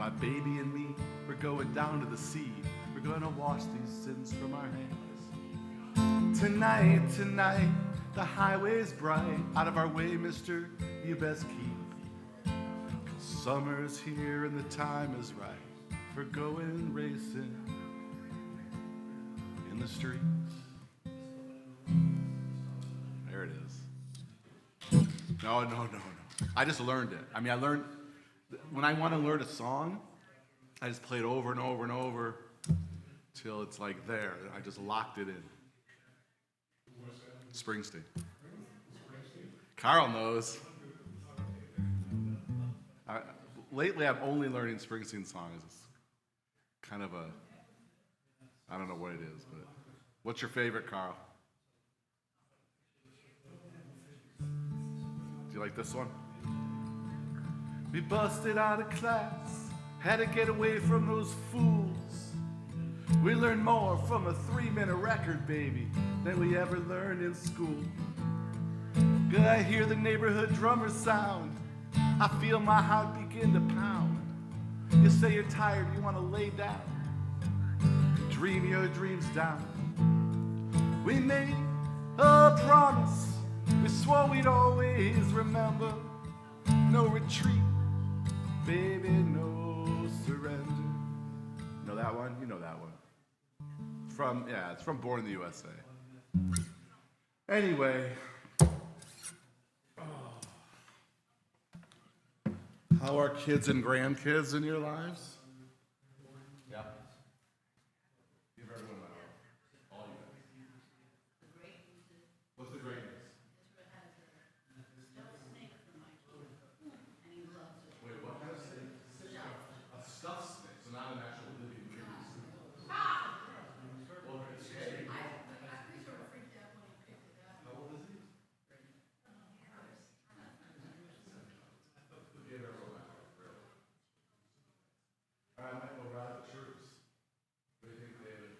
My baby and me, we're going down to the sea. We're gonna wash these sins from our hands. Tonight, the highway's bright. Out of our way, mister, you best keep. Summer's here and the time is right for going racing in the streets. There it is. No. I just learned it. I learned, when I want to learn a song, I just play it over and over and over till it's like there. I just locked it in. Springsteen. Carl knows. Lately, I'm only learning Springsteen songs. It's kind of I don't know what it is, but what's your favorite, Carl? Do you like this one? We busted out of class, had to get away from those fools. We learned more from a 3-minute record, baby, than we ever learned in school. Good, I hear the neighborhood drummer sound. I feel my heart begin to pound. You say you're tired, you want to lay down. Dream your dreams down. We made a promise. We swore we'd always remember. No retreat, baby, no surrender. Know that one? You know that one. It's from Born in the USA. Anyway. How are kids and grandkids in your lives? Yeah. Give everyone all you guys. What's the greatness? Wait, what kind of snake? A stuffed snake, so not an actual living creature. Well, it's okay. I sort of freaked out when he picked it up. How old is he? Give everyone I might go ride the troops. What do you think, David?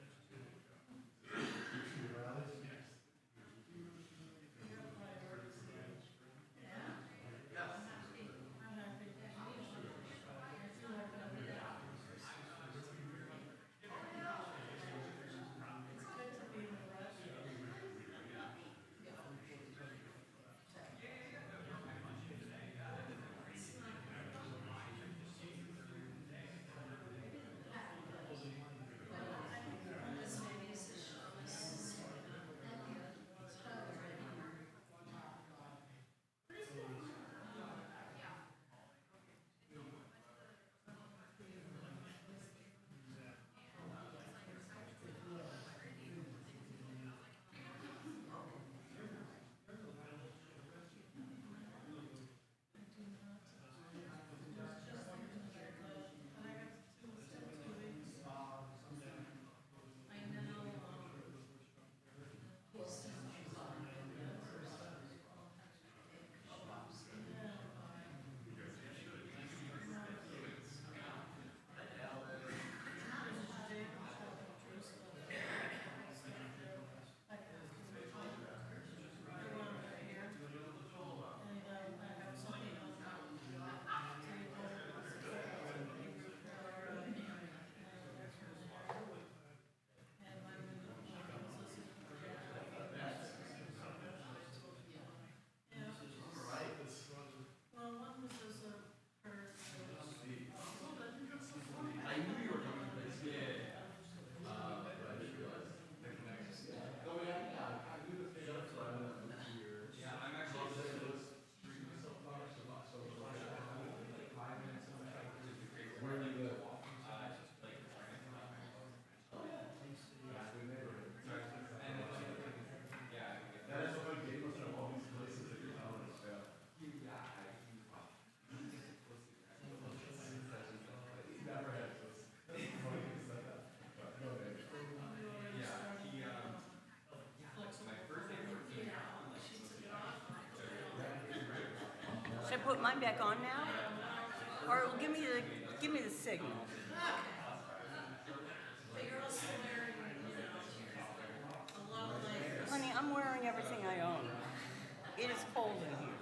Should I put mine back on now? Or give me the signal. Honey, I'm wearing everything I own. It is cold in here.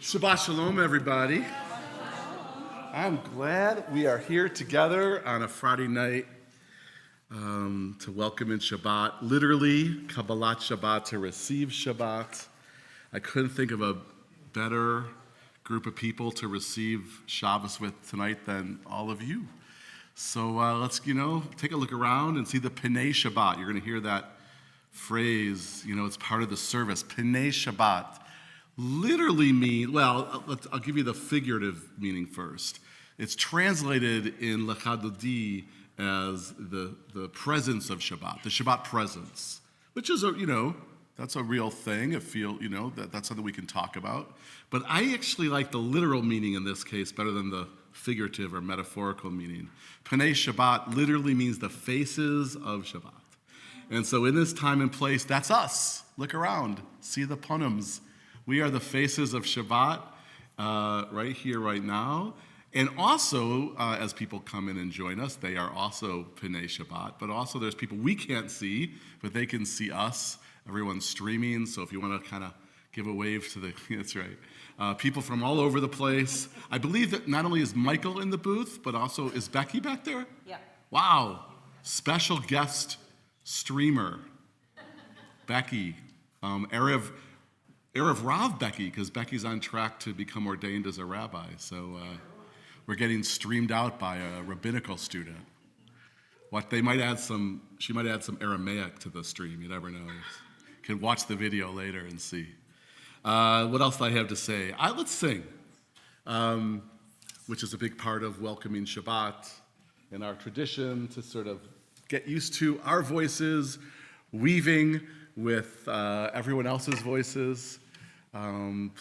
Shabbat Shalom, everybody. I'm glad we are here together on a Friday night to welcome in Shabbat. Literally, Kabbalat Shabbat, to receive Shabbat. I couldn't think of a better group of people to receive Shabbos with tonight than all of you. So let's, take a look around and see the Pnei Shabbat. You're going to hear that phrase, it's part of the service. Pnei Shabbat literally mean, I'll give you the figurative meaning first. It's translated in Lachadodi as the presence of Shabbat, the Shabbat presence, which is, that's a real thing. That's something we can talk about. But I actually like the literal meaning in this case better than the figurative or metaphorical meaning. Pnei Shabbat literally means the faces of Shabbat. And so in this time and place, that's us. Look around. See the punims. We are the faces of Shabbat right here, right now. And also, as people come in and join us, they are also Pnei Shabbat. But also there's people we can't see, but they can see us. Everyone's streaming, so if you want to kind of give a wave to the, that's right. People from all over the place. I believe that not only is Michael in the booth, but also is Becky back there? Yeah. Wow. Special guest streamer. Becky. Erev Rav Becky, because Becky's on track to become ordained as a rabbi. So we're getting streamed out by a rabbinical student. She might add some Aramaic to the stream. You never know. You can watch the video later and see. What else do I have to say? Let's sing, which is a big part of welcoming Shabbat and our tradition to sort of get used to our voices weaving with everyone else's voices.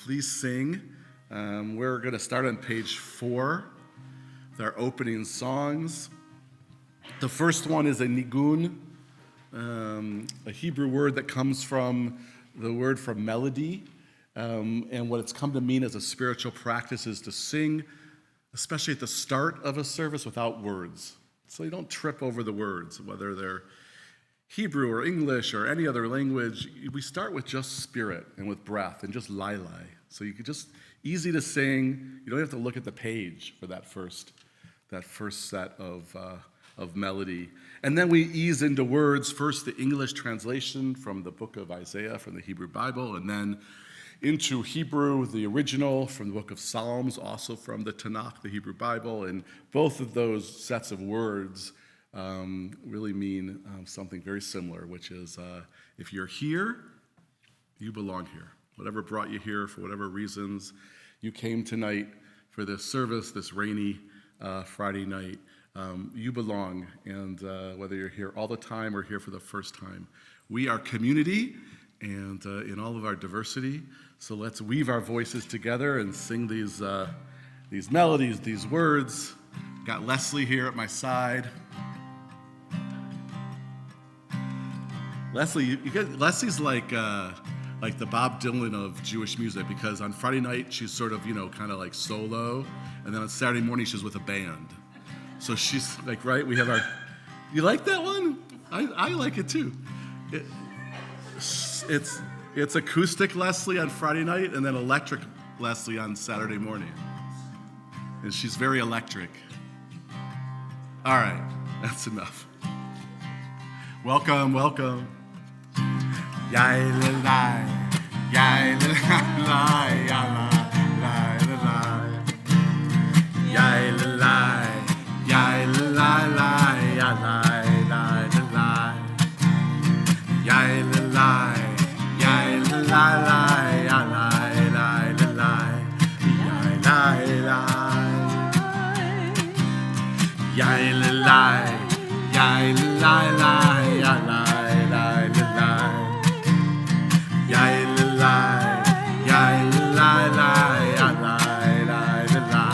Please sing. We're going to start on page 4 with our opening songs. The first one is a nigun, a Hebrew word that comes from the word for melody. And what it's come to mean as a spiritual practice is to sing, especially at the start of a service, without words. So you don't trip over the words, whether they're Hebrew or English or any other language. We start with just spirit and with breath and just lai. So you could just, easy to sing. You don't have to look at the page for that first set of melody. And then we ease into words, first the English translation from the book of Isaiah, from the Hebrew Bible, and then into Hebrew, the original from the book of Psalms, also from the Tanakh, the Hebrew Bible. And both of those sets of words really mean something very similar, which is if you're here, you belong here. Whatever brought you here, for whatever reasons you came tonight for this service, this rainy Friday night, you belong. And whether you're here all the time or here for the first time, we are community and in all of our diversity. So let's weave our voices together and sing these melodies, these words. Got Leslie here at my side. Leslie's like the Bob Dylan of Jewish music, because on Friday night she's sort of, kind of like solo, and then on Saturday morning she's with a band. So she's like, right, we have our, you like that one? I like it too. It's acoustic Leslie on Friday night and then electric Leslie on Saturday morning. And she's very electric. All right, that's enough. Welcome. Yai la la, yai la la, yai la la, yai la la, yai la la, yai la la, yai la la,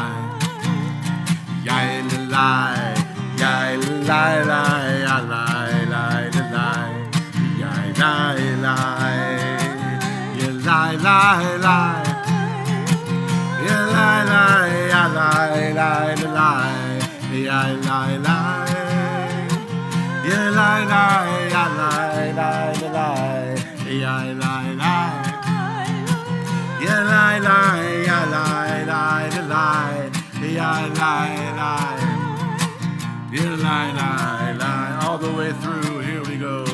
yai la la, yai la la, Yeah, all the way through. Here we go.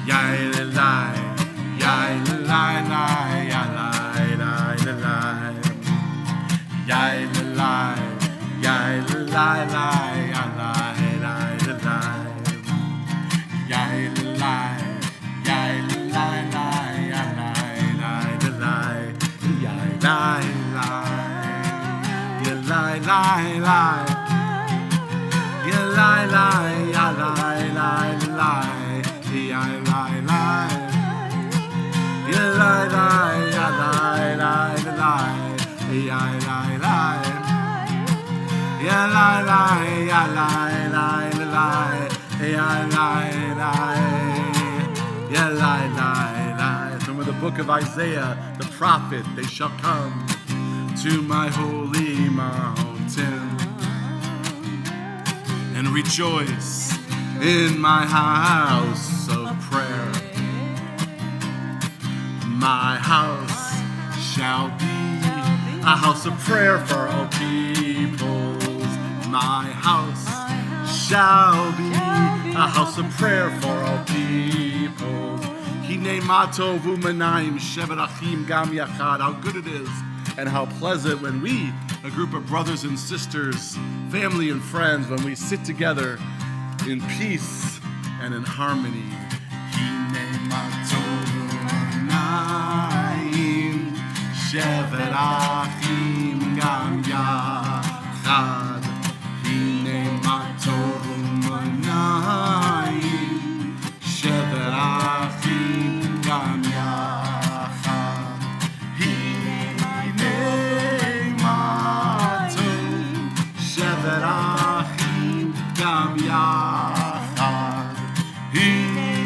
Yai-la-lai, yai-la-lai, yai-la-lai, yai-la-lai, yai-la-lai, yai-la-lai, From the book of Isaiah, the prophet, they shall come to my holy mountain and rejoice in my house of prayer. My house shall be a house of prayer for all peoples. My house shall be a house of prayer for all peoples. Hine matov u'manayim shevet achim gam yachad. How good it is and how pleasant when we, a group of brothers and sisters, family and friends, when we sit together in peace and in harmony. Hine matov u'manayim shevet achim gam yachad. Hine matov u'manayim shevet achim gam yachad. Hine matov shevet achim gam yachad. Hine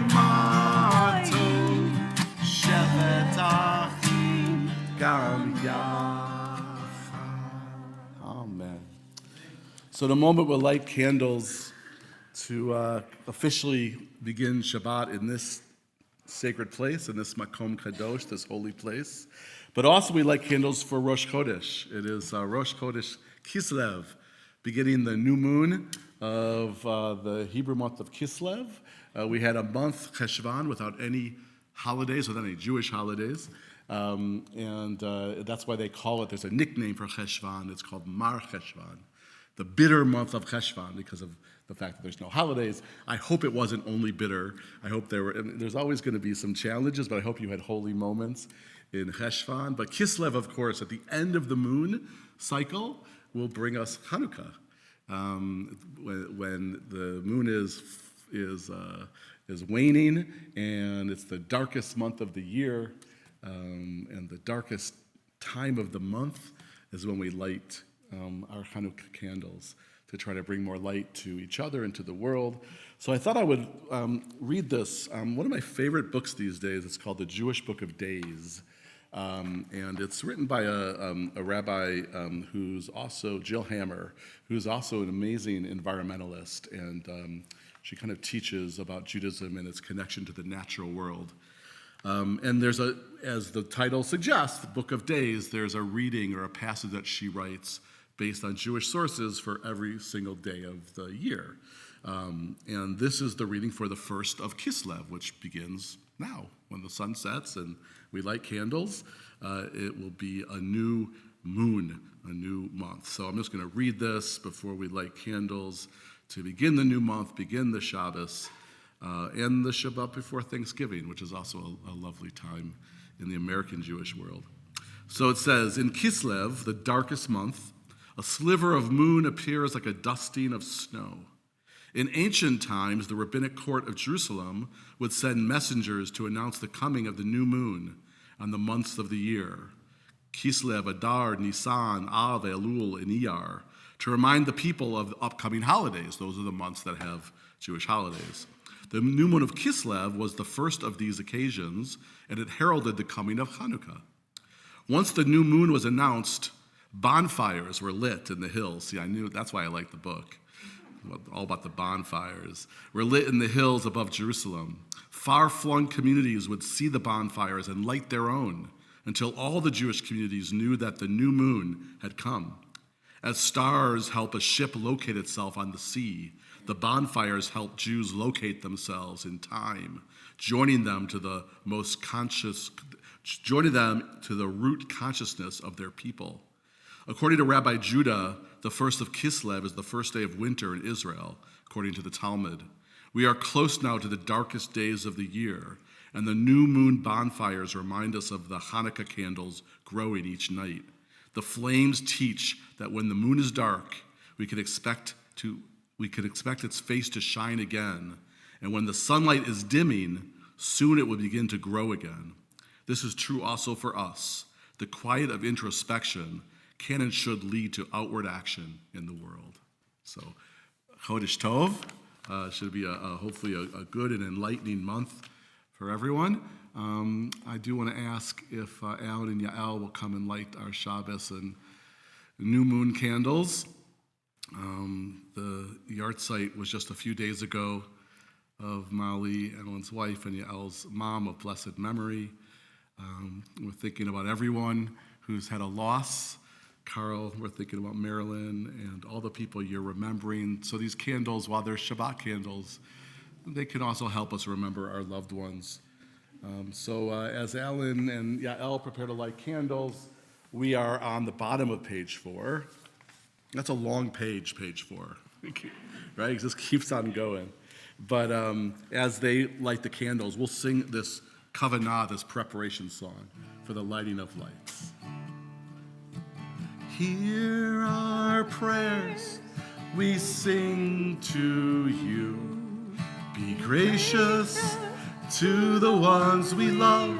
matov shevet achim gam yachad. Amen. So in a moment we'll light candles to officially begin Shabbat in this sacred place, in this Makom Kadosh, this holy place. But also we light candles for Rosh Chodesh. It is Rosh Chodesh Kislev, beginning the new moon of the Hebrew month of Kislev. We had a month, Cheshvan, without any holidays, without any Jewish holidays. And that's why they call it, there's a nickname for Cheshvan, it's called Mar Cheshvan, the bitter month of Cheshvan, because of the fact that there's no holidays. I hope it wasn't only bitter. I hope there's always going to be some challenges, but I hope you had holy moments in Cheshvan. But Kislev, of course, at the end of the moon cycle, will bring us Hanukkah. When the moon is waning, and it's the darkest month of the year, and the darkest time of the month is when we light our Hanukkah candles to try to bring more light to each other and to the world. So I thought I would read this. One of my favorite books these days, it's called The Jewish Book of Days. And it's written by a rabbi who's also, Jill Hammer, who's also an amazing environmentalist. And she kind of teaches about Judaism and its connection to the natural world. And there's as the title suggests, the Book of Days, there's a reading or a passage that she writes based on Jewish sources for every single day of the year. And this is the reading for the first of Kislev, which begins now. When the sun sets and we light candles, it will be a new moon, a new month. So I'm just going to read this before we light candles to begin the new month, begin the Shabbos, and the Shabbat before Thanksgiving, which is also a lovely time in the American Jewish world. So it says, in Kislev, the darkest month, a sliver of moon appears like a dusting of snow. In ancient times, the rabbinic court of Jerusalem would send messengers to announce the coming of the new moon on the months of the year, Kislev, Adar, Nisan, Av, Elul, and Iyar, to remind the people of the upcoming holidays. Those are the months that have Jewish holidays. The new moon of Kislev was the first of these occasions, and it heralded the coming of Hanukkah. Once the new moon was announced, bonfires were lit in the hills. See, I knew, that's why I like the book. All about the bonfires. Were lit in the hills above Jerusalem. Far-flung communities would see the bonfires and light their own until all the Jewish communities knew that the new moon had come. As stars help a ship locate itself on the sea, the bonfires help Jews locate themselves in time, joining them to the root consciousness of their people. According to Rabbi Judah, the first of Kislev is the first day of winter in Israel, according to the Talmud. We are close now to the darkest days of the year, and the new moon bonfires remind us of the Hanukkah candles growing each night. The flames teach that when the moon is dark, we can expect its face to shine again, and when the sunlight is dimming, soon it will begin to grow again. This is true also for us. The quiet of introspection can and should lead to outward action in the world. So, Chodesh Tov should be hopefully a good and enlightening month for everyone. I do want to ask if Alan and Yael will come and light our Shabbos and new moon candles. The yard site was just a few days ago of Molly, Alan's wife, and Yael's mom of blessed memory. We're thinking about everyone who's had a loss. Carl, we're thinking about Marilyn and all the people you're remembering. So these candles, while they're Shabbat candles, they can also help us remember our loved ones. So as Alan and Yael prepare to light candles, we are on the bottom of page 4. That's a long page 4, right? It just keeps on going. But as they light the candles, we'll sing this Kavanah, this preparation song for the lighting of lights. Hear our prayers, we sing to you. Be gracious to the ones we love,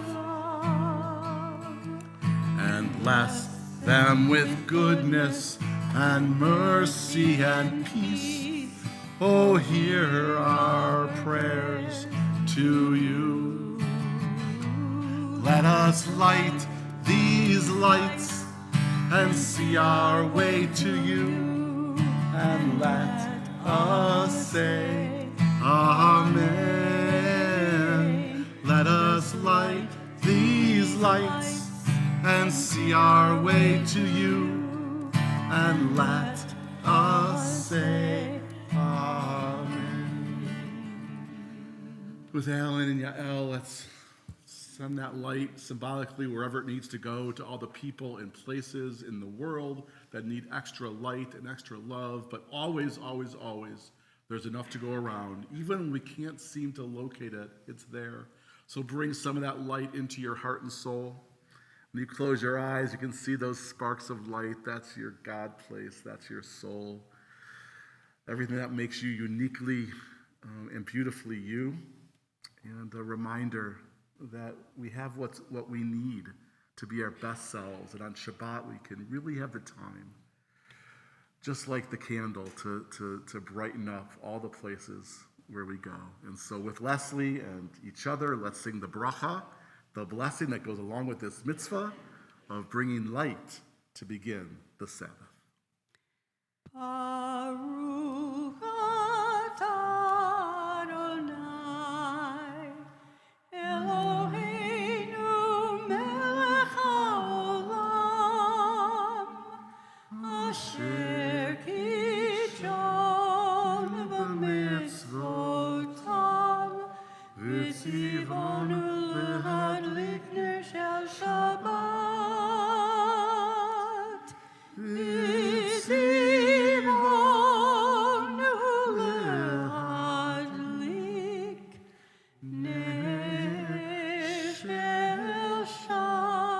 and bless them with goodness and mercy and peace. Oh, hear our prayers to you. Let us light these lights and see our way to you, and let us say Amen. Let us light these lights and see our way to you, and let us say Amen. With Alan and Yael, let's send that light symbolically wherever it needs to go to all the people and places in the world that need extra light and extra love. But always, always, always, there's enough to go around. Even when we can't seem to locate it, it's there. So bring some of that light into your heart and soul. When you close your eyes, you can see those sparks of light. That's your God place. That's your soul. Everything that makes you uniquely and beautifully you. And a reminder that we have what we need to be our best selves. And on Shabbat, we can really have the time, just like the candle, to brighten up all the places where we go. And so with Leslie and each other, let's sing the bracha, the blessing that goes along with this mitzvah of bringing light to begin the Sabbath. Baruch atah Adonai, Eloheinu melech haolam, asher kichon b'mitzvotav, v'tzivonu lehadlik ner shel Shabbat, v'tzivonu lehadlik ner shel Shabbat.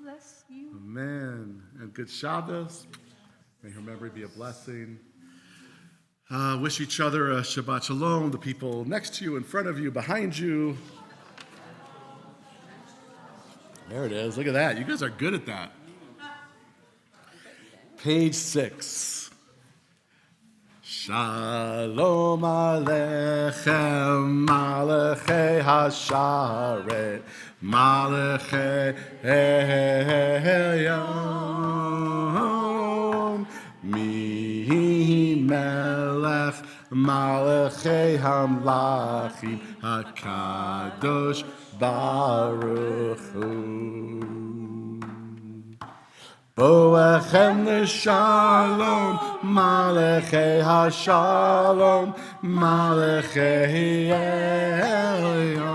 Bless you. Amen. And good Shabbos. May her memory be a blessing. Wish each other a Shabbat Shalom, the people next to you, in front of you, behind you. There it is. Look at that. You guys are good at that. Page 6. Shalom Aleichem, Malachei Hasharet, Malachei Yom, Mi Melech, Malachei Hamlachim, HaKadosh Baruch Hu. Boechem l'shalom, Malachei HaShalom, Malachei Elyon.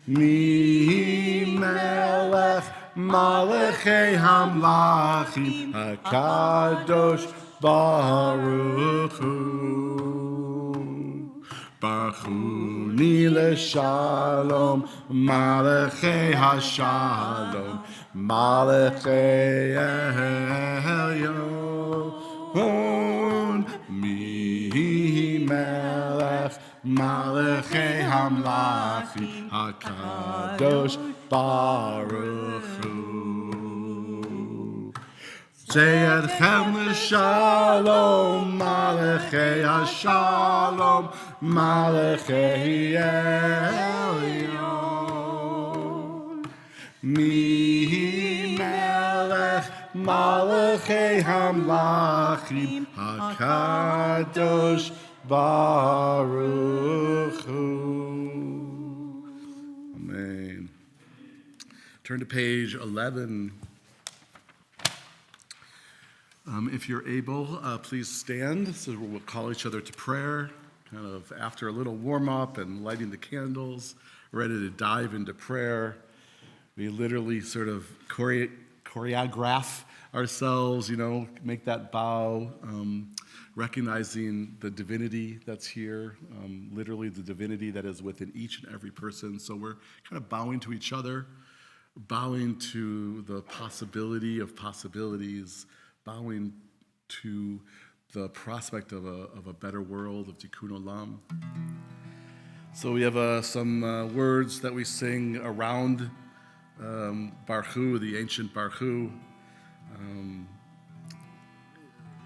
Mi melech Malachei Hamlachim, HaKadosh Baruch Hu. Bachuni l'shalom, Malachei HaShalom, Malachei Elyon. Mi melech Malachei Hamlachim, HaKadosh Baruch Hu. Zeyadchem l'shalom, Malachei HaShalom, Malachei Elyon. Mi melech Malachei Hamlachim, HaKadosh Baruch Hu. Amen. Turn to page 11. If you're able, please stand. So we'll call each other to prayer, kind of after a little warm-up and lighting the candles, ready to dive into prayer. We literally sort of choreograph ourselves, make that bow, recognizing the divinity that's here, literally the divinity that is within each and every person. So we're kind of bowing to each other, bowing to the possibility of possibilities, bowing to the prospect of a better world, of Tikkun Olam. So we have some words that we sing around Baruch Hu, the ancient Baruch Hu,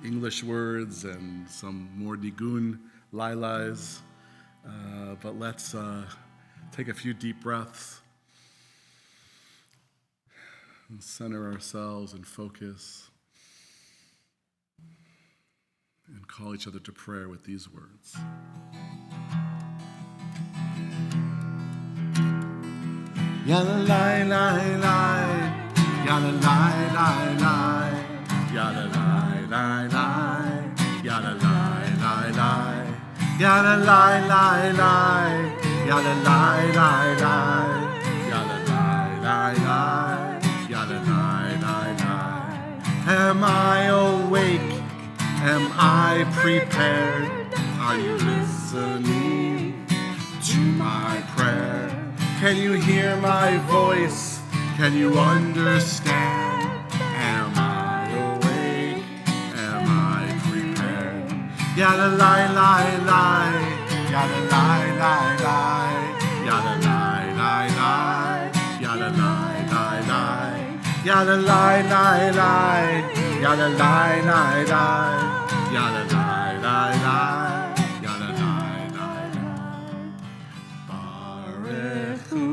English words and some more nigun lailas. But let's take a few deep breaths and center ourselves and focus. And call each other to prayer with these words. Yalla lai lai lai, yalla lai lai lai, yalla lai lai lai, yalla lai lai lai, yalla lai lai lai, yalla lai lai lai, yalla lai lai lai, yalla lai lai lai. Am I awake? Am I prepared? Are you listening to my prayer? Can you hear my voice? Can you understand? Am I awake? Am I prepared? Yada lai lai lai, yada lai lai lai, yada lai lai lai, yada lai lai lai, yada lai lai lai, yada lai lai lai. Yada lai lai lai, yada lai lai lai. Baruch Hu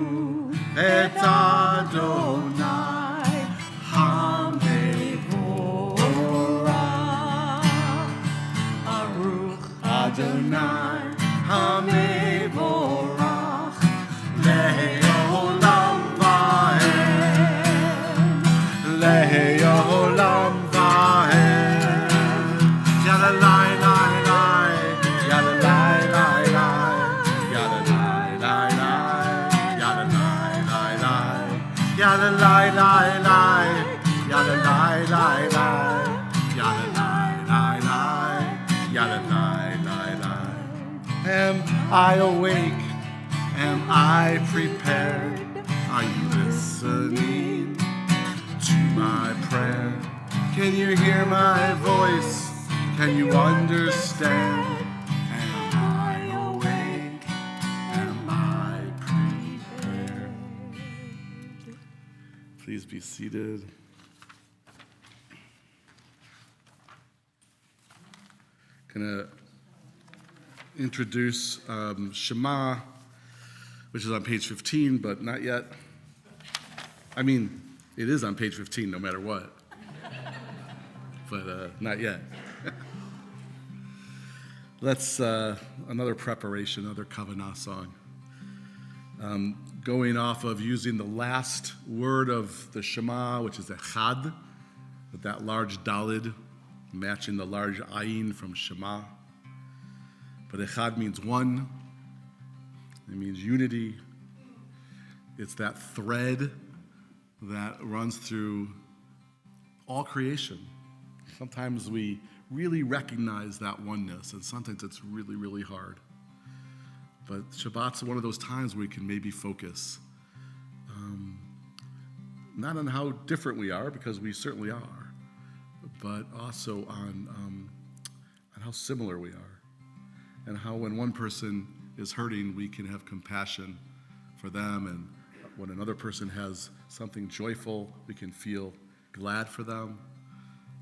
et Adonai HaMevorach. Baruch Adonai HaMevorach le'olam va'ed, le'olam va'ed. Yada lai lai lai, yada lai lai lai, yada lai lai lai, yada lai lai lai, yada lai lai lai, yada lai lai lai, yada lai lai lai, yada lai lai lai. Am I awake? Am I prepared? Are you listening to my prayer? Can you hear my voice? Can you understand? Am I awake? Am I prepared? Please be seated. Gonna introduce Shema, which is on page 15, but not yet. I mean, it is on page 15 no matter what, but not yet. Let's, another preparation, another Kavanah song. going off of using the last word of the Shema, which is echad, with that large dalid, matching the large ayin from Shema. But echad means one. It means unity. It's that thread that runs through all creation. Sometimes we really recognize that oneness, and sometimes it's really, really hard. But Shabbat's one of those times where we can maybe focus, not on how different we are, because we certainly are, but also on how similar we are, and how when one person is hurting, we can have compassion for them, and when another person has something joyful, we can feel glad for them.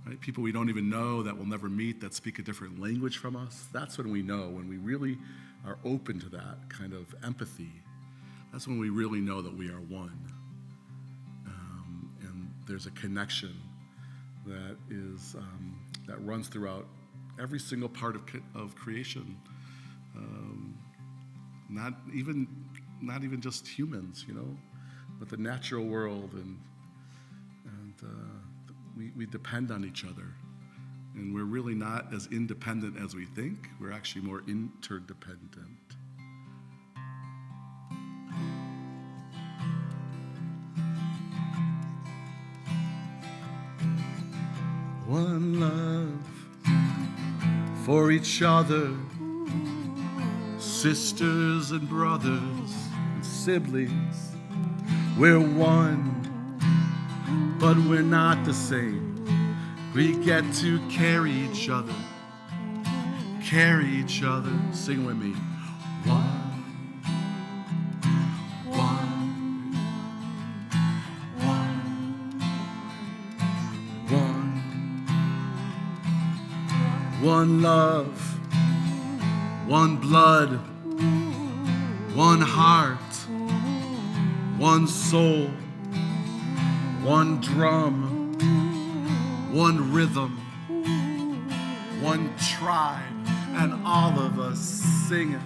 Right? People we don't even know, that we'll never meet, that speak a different language from us. That's when we know, when we really are open to that kind of empathy. That's when we really know that we are one. And there's a connection that is that runs throughout every single part of creation. Not even just humans, but the natural world, and we depend on each other. And we're really not as independent as we think. We're actually more interdependent. One love for each other, sisters and brothers and siblings. We're one, but we're not the same. We get to carry each other. Sing with me. One, one, one, one. One love, one blood, one heart, one soul, one drum, one rhythm, one tribe, and all of us singing.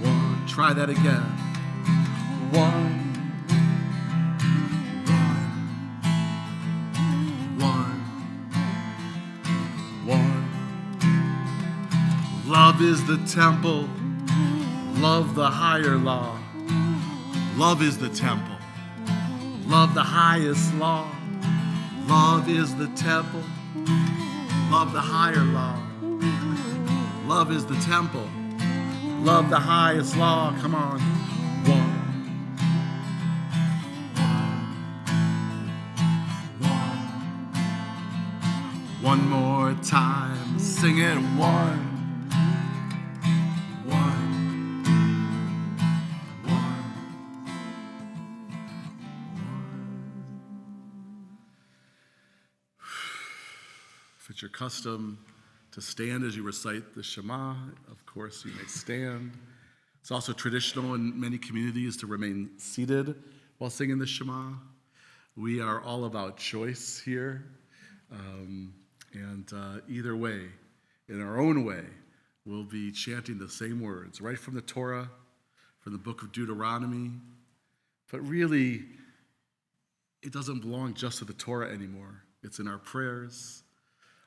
One. Try that again. One. Love is the temple. Love the higher law. Love is the temple. Love the highest law. Love is the temple. Love the higher law. Love is the temple. Love the highest law. Come on. One. One more time. Sing it. One. If it's your custom to stand as you recite the Shema, of course you may stand. It's also traditional in many communities to remain seated while singing the Shema. We are all about choice here. And either way, in our own way, we'll be chanting the same words, right from the Torah, from the book of Deuteronomy. But really, it doesn't belong just to the Torah anymore. It's in our prayers.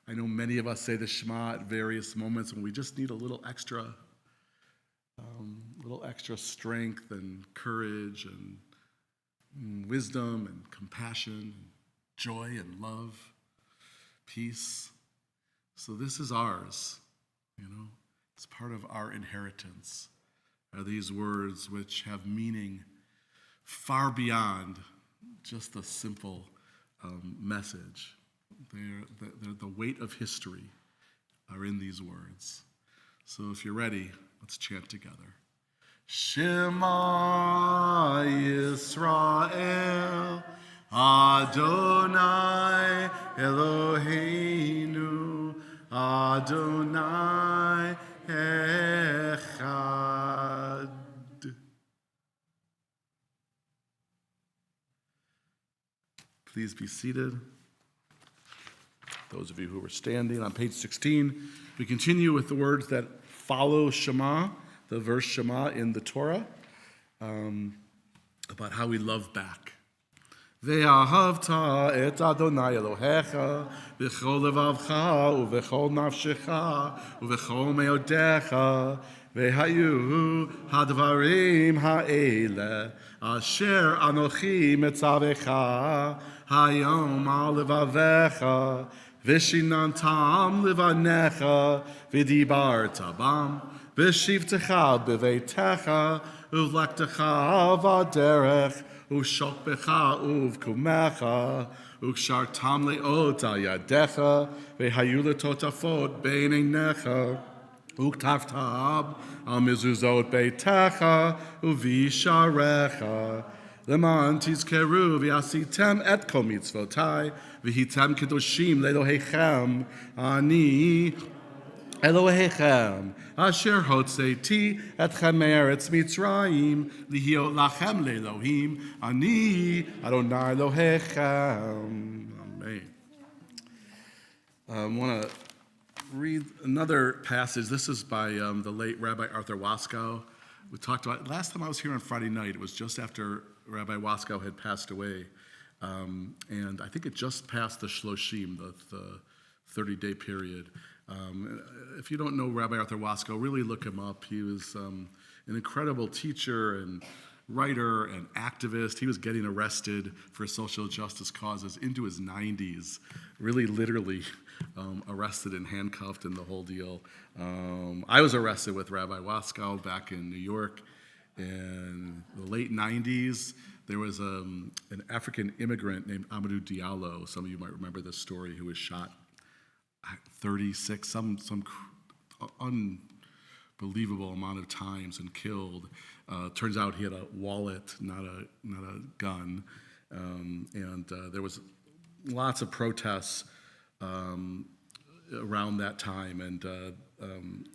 I know many of us say the Shema at various moments when we just need a little extra strength and courage and wisdom and compassion, and joy and love, peace. So this is ours, It's part of our inheritance, are these words which have meaning far beyond just the simple message. They're the weight of history are in these words. So if you're ready, let's chant together. Shema Yisrael, Adonai Eloheinu, Adonai Echad. Please be seated. Those of you who were standing on page 16, we continue with the words that follow Shema, the verse Shema in the Torah, about how we love back. Ve'ahavta et Adonai Elohecha v'chol levavcha u'v'chol nafshecha u'v'chol meodecha ve'hayu hadvarim ha'ele asher anochi metzavecha hayom al levavecha v'shinantam levanecha v'dibarta bam v'shivtecha b'veitecha uvlektecha v'aderech Ushokbecha uvkumecha, ukshartam leot al yadecha, vehayu letotafot beinenecha, uktaftab al mezuzot beitecha, uvisharecha. Leman tizkeru v'asitem et kol mitzvotai, v'hitem kedoshim lelohechem, ani Elohechem, asher hotzeti etchem me'eretz Mitzrayim, lihiot lachem le'Elohim, ani Adonai Elohechem. Amen. I want to read another passage. This is by the late Rabbi Arthur Waskow. We talked about, last time I was here on Friday night, it was just after Rabbi Waskow had passed away. And I think it just passed the Shloshim, the 30-day period. If you don't know Rabbi Arthur Waskow, really look him up. He was an incredible teacher and writer and activist. He was getting arrested for social justice causes into his 90s, really literally arrested and handcuffed and the whole deal. I was arrested with Rabbi Waskow back in New York in the late 90s. There was an African immigrant named Amadou Diallo. Some of you might remember this story, who was shot 36, some unbelievable amount of times and killed. Turns out he had a wallet, not a gun, and there was lots of protests around that time, and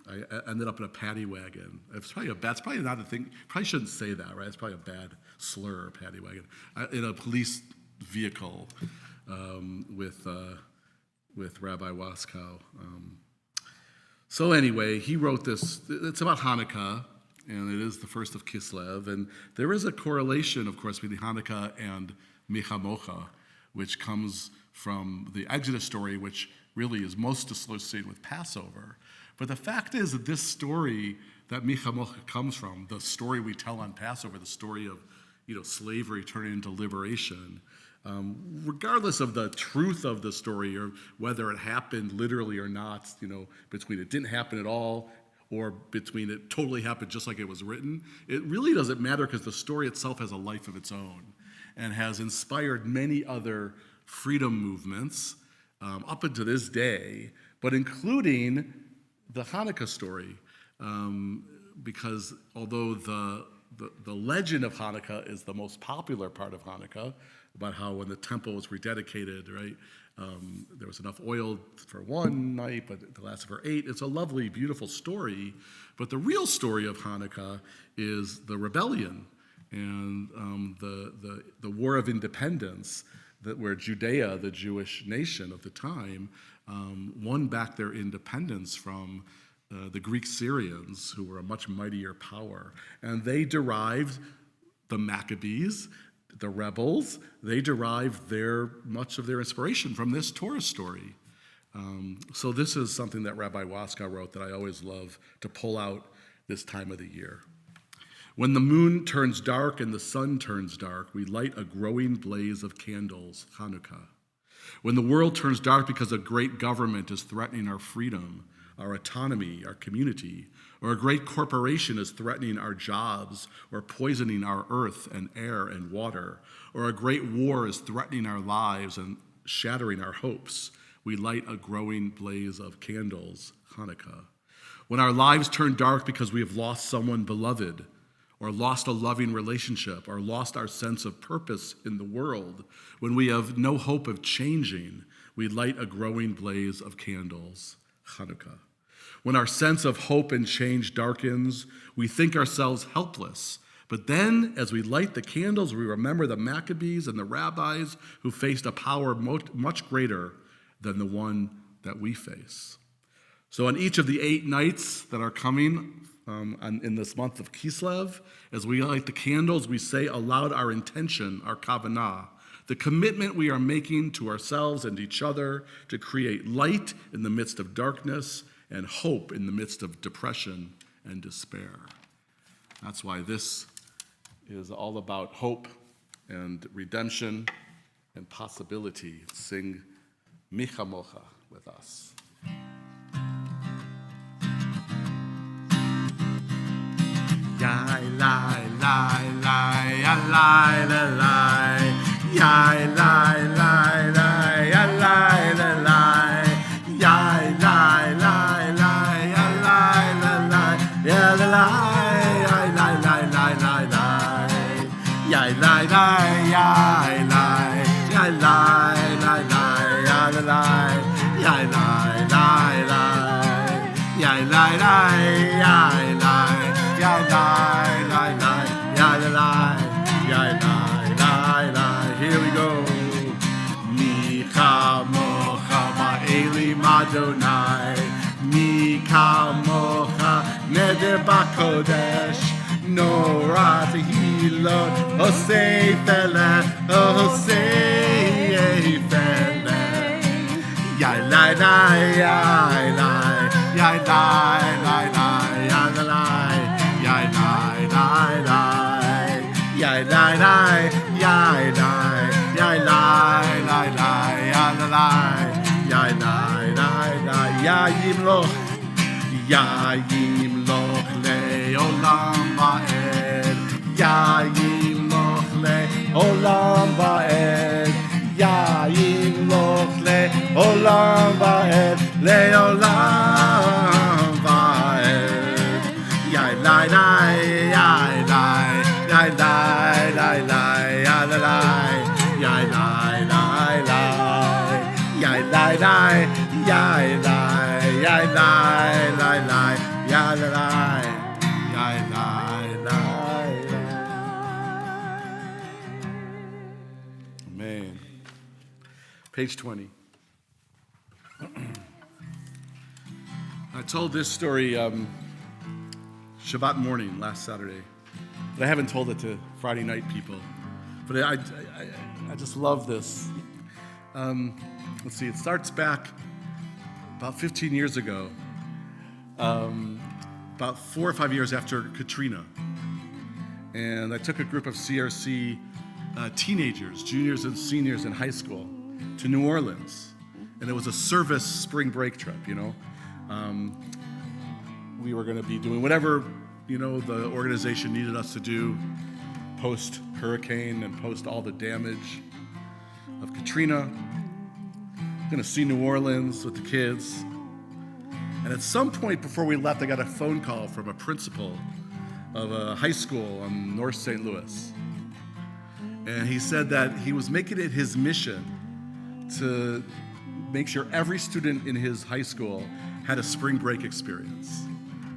I ended up in a paddy wagon. That's probably not a thing. Probably shouldn't say that, right? It's probably a bad slur, paddy wagon, in a police vehicle with Rabbi Waskow. So anyway, he wrote this. It's about Hanukkah, and it is the first of Kislev. And there is a correlation, of course, between Hanukkah and Michamocha, which comes from the Exodus story, which really is most associated with Passover. But the fact is that this story that Michamocha comes from, the story we tell on Passover, the story of slavery turning into liberation, regardless of the truth of the story or whether it happened literally or not, between it didn't happen at all or between it totally happened just like it was written, it really doesn't matter because the story itself has a life of its own and has inspired many other freedom movements up until this day, but including the Hanukkah story, because although the legend of Hanukkah is the most popular part of Hanukkah, about how when the temple was rededicated, right, there was enough oil for one night, but it lasted for 8. It's a lovely, beautiful story. But the real story of Hanukkah is the rebellion and the War of Independence, where Judea, the Jewish nation of the time, won back their independence from the Greek Syrians, who were a much mightier power. And they derived, the Maccabees, the rebels, they derived much of their inspiration from this Torah story. So this is something that Rabbi Waskow wrote that I always love to pull out this time of the year. When the moon turns dark and the sun turns dark, we light a growing blaze of candles, Hanukkah. When the world turns dark because a great government is threatening our freedom, our autonomy, our community, or a great corporation is threatening our jobs or poisoning our earth and air and water, or a great war is threatening our lives and shattering our hopes, we light a growing blaze of candles, Hanukkah. When our lives turn dark because we have lost someone beloved, or lost a loving relationship, or lost our sense of purpose in the world, when we have no hope of changing, we light a growing blaze of candles, Hanukkah. When our sense of hope and change darkens, we think ourselves helpless. But then, as we light the candles, we remember the Maccabees and the rabbis who faced a power much greater than the one that we face. So on each of the 8 nights that are coming in this month of Kislev, as we light the candles, we say aloud our intention, our kavanah, the commitment we are making to ourselves and each other to create light in the midst of darkness and hope in the midst of depression and despair. That's why this is all about hope and redemption and possibility. Sing Micha Mocha with us. Yai lai lai lai ya lai la lai yai lai lai lai ya lai la lai yai lai lai lai ya lai la lai ya la lai yai lai lai lai lai lai yai lai lai yai lai yai lai lai lai ya la lai yai lai lai lai yai lai lai yai lai yai lai lai lai yai lai yai lai lai lai. Here we go. Micha mocha ba'elim Adonai, Micha mocha neder b'kodesh, Nora tehilot hosei feleh hosei feleh. Yai lai lai yai lai yai lai lai lai yai lai yai lai lai lai yai lai lai yai lai yai lai lai lai yai lai yai lai lai lai yayim loch leolam va'ed yayim loch leolam va'ed yayim loch leolam va'ed leolam va'ed yai lai lai yai lai yai lai lai lai yai lai yai lai lai lai yai lai lai yai lai yai lai lai lai yai lai yai lai lai. Amen. Page 20. I told this story Shabbat morning last Saturday, but I haven't told it to Friday night people. But I just love this. Let's see, it starts back about 15 years ago, about 4 or 5 years after Katrina. And I took a group of CRC teenagers, juniors and seniors in high school, to New Orleans. And it was a service spring break trip, you know. We were going to be doing whatever, you know, the organization needed us to do post-hurricane and post all the damage of Katrina. Going to see New Orleans with the kids. And at some point before we left, I got a phone call from a principal of a high school in North St. Louis. And he said that he was making it his mission to make sure every student in his high school had a spring break experience.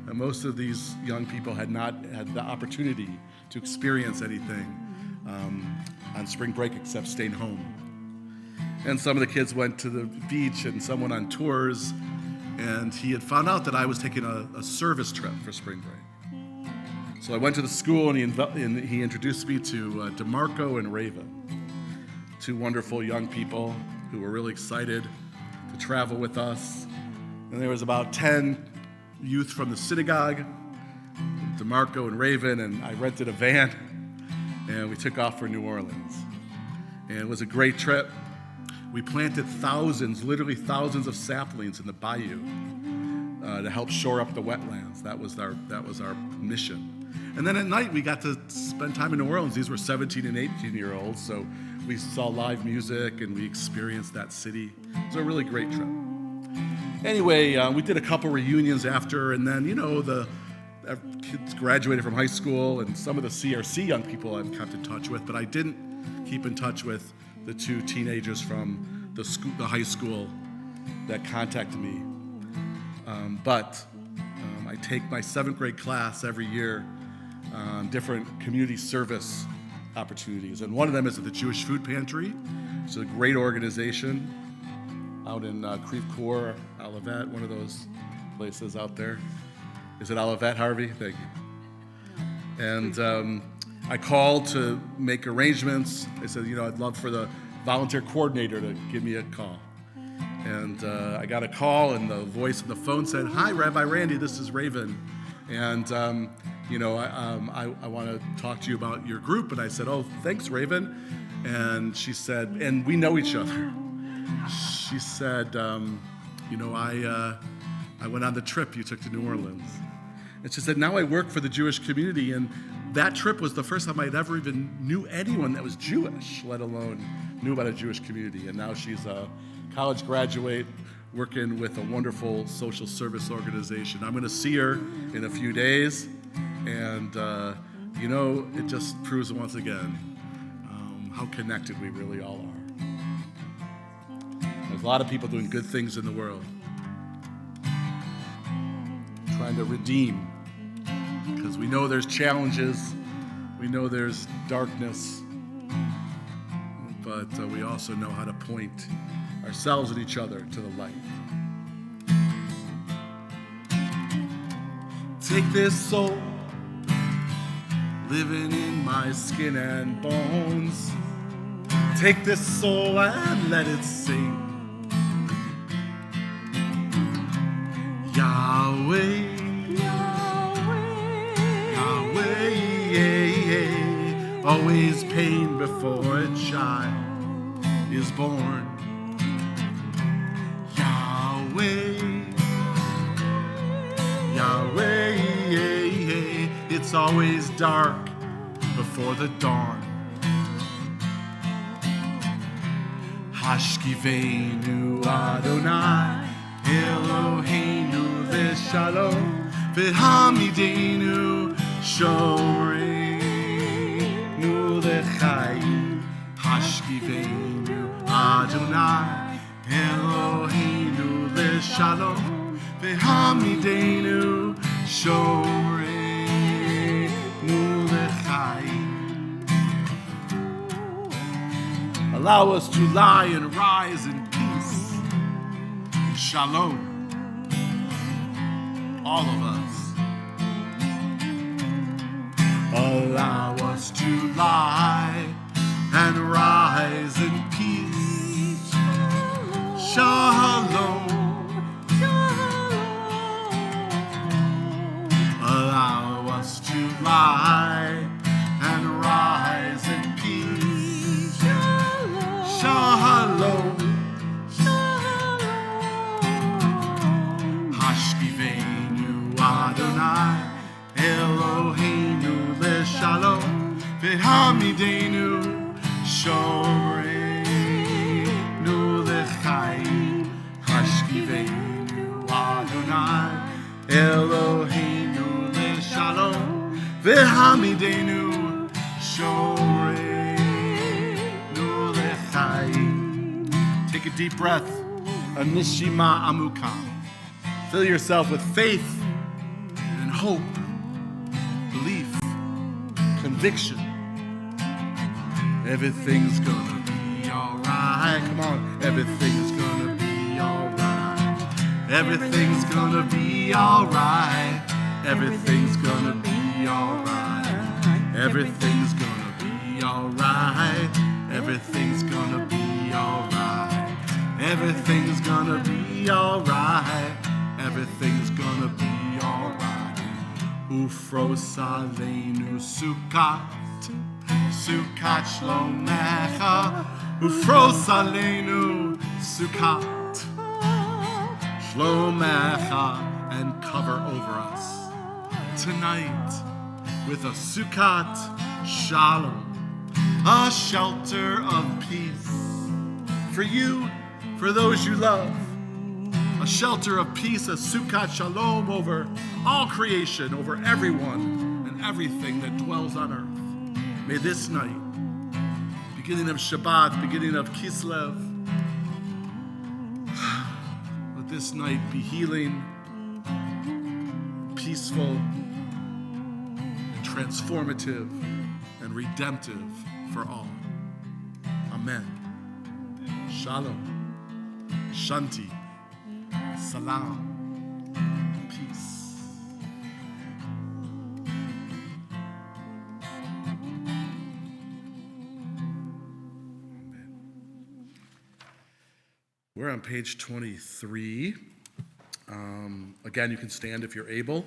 And most of these young people had not had the opportunity to experience anything on spring break except staying home. And some of the kids went to the beach and some went on tours, and he had found out that I was taking a service trip for spring break. So I went to the school and he introduced me to DeMarco and Raven, 2 wonderful young people who were really excited to travel with us. And there was about 10 youth from the synagogue, DeMarco and Raven, and I rented a van, and we took off for New Orleans. And it was a great trip. We planted thousands, literally thousands of saplings in the bayou to help shore up the wetlands. That was our mission. And then at night, we got to spend time in New Orleans. These were 17 and 18-year-olds, so we saw live music and we experienced that city. It was a really great trip. Anyway, we did a couple reunions after, and then, you know, the kids graduated from high school, and some of the CRC young people I've kept in touch with, but I didn't keep in touch with the 2 teenagers from the high school that contacted me. But I take my 7th grade class every year on different community service opportunities. And one of them is at the Jewish Food Pantry. It's a great organization. out in Creve Coeur, Olivet, one of those places out there. Is it Olivet, Harvey? Thank you. And I called to make arrangements. I said, I'd love for the volunteer coordinator to give me a call. And I got a call, and the voice on the phone said, "Hi, Rabbi Randy, this is Raven. And, I want to talk to you about your group." And I said, "Oh, thanks, Raven." And she said, and we know each other. She said, I went on the trip you took to New Orleans. And she said, now I work for the Jewish community, and that trip was the first time I'd ever even knew anyone that was Jewish, let alone knew about a Jewish community. And now she's a college graduate working with a wonderful social service organization. I'm going to see her in a few days, and it just proves once again how connected we really all are. There's a lot of people doing good things in the world, trying to redeem, because we know there's challenges, we know there's darkness, but we also know how to point ourselves and each other to the light. Take this soul, living in my skin and bones. Take this soul and let it sing. Yahweh, Yahweh, Yahweh, always pain before a child is born. Yahweh, Yahweh, it's always dark before the dawn. Hashkivenu Adonai, Eloheinu v'shalom, v'hamidenu shoreinu l'chaim. Hashkivenu Adonai, Eloheinu v'shalom, v'hamidenu shoreinu l'chaim. Allow us to lie and rise in peace and shalom, all of us. Allow us to lie and rise in peace, shalom. Allow us to lie and rise in peace, shalom. Hashkivenu Adonai, Eloheinu v'shalom, v'hamidenu shoreinu l'chaim. Hashkivenu Adonai, Eloheinu v'shalom, v'hamidenu shoreinu l'chaim. Take a deep breath, a nishima amuka. Fill yourself with faith and hope, belief, conviction. Everything's gonna be alright. Come on, everything's gonna be alright. Everything's gonna be alright. Everything's gonna be alright. Everything's gonna be alright. Everything's gonna be alright. Everything's gonna be alright. Everything's gonna be alright. Ufros aleinu sukkot, sukkot shlomecha. Ufros aleinu sukkot shlomecha, and cover over us tonight with a sukkot shalom, a shelter of peace for you, for those you love. A shelter of peace, a sukkot shalom over all creation, over everyone and everything that dwells on earth. May this night, beginning of Shabbat, beginning of Kislev, let this night be healing, peaceful, and transformative, and redemptive for all. Amen. Shalom. Shanti, Salam, peace. We're on page 23. Again, you can stand if you're able.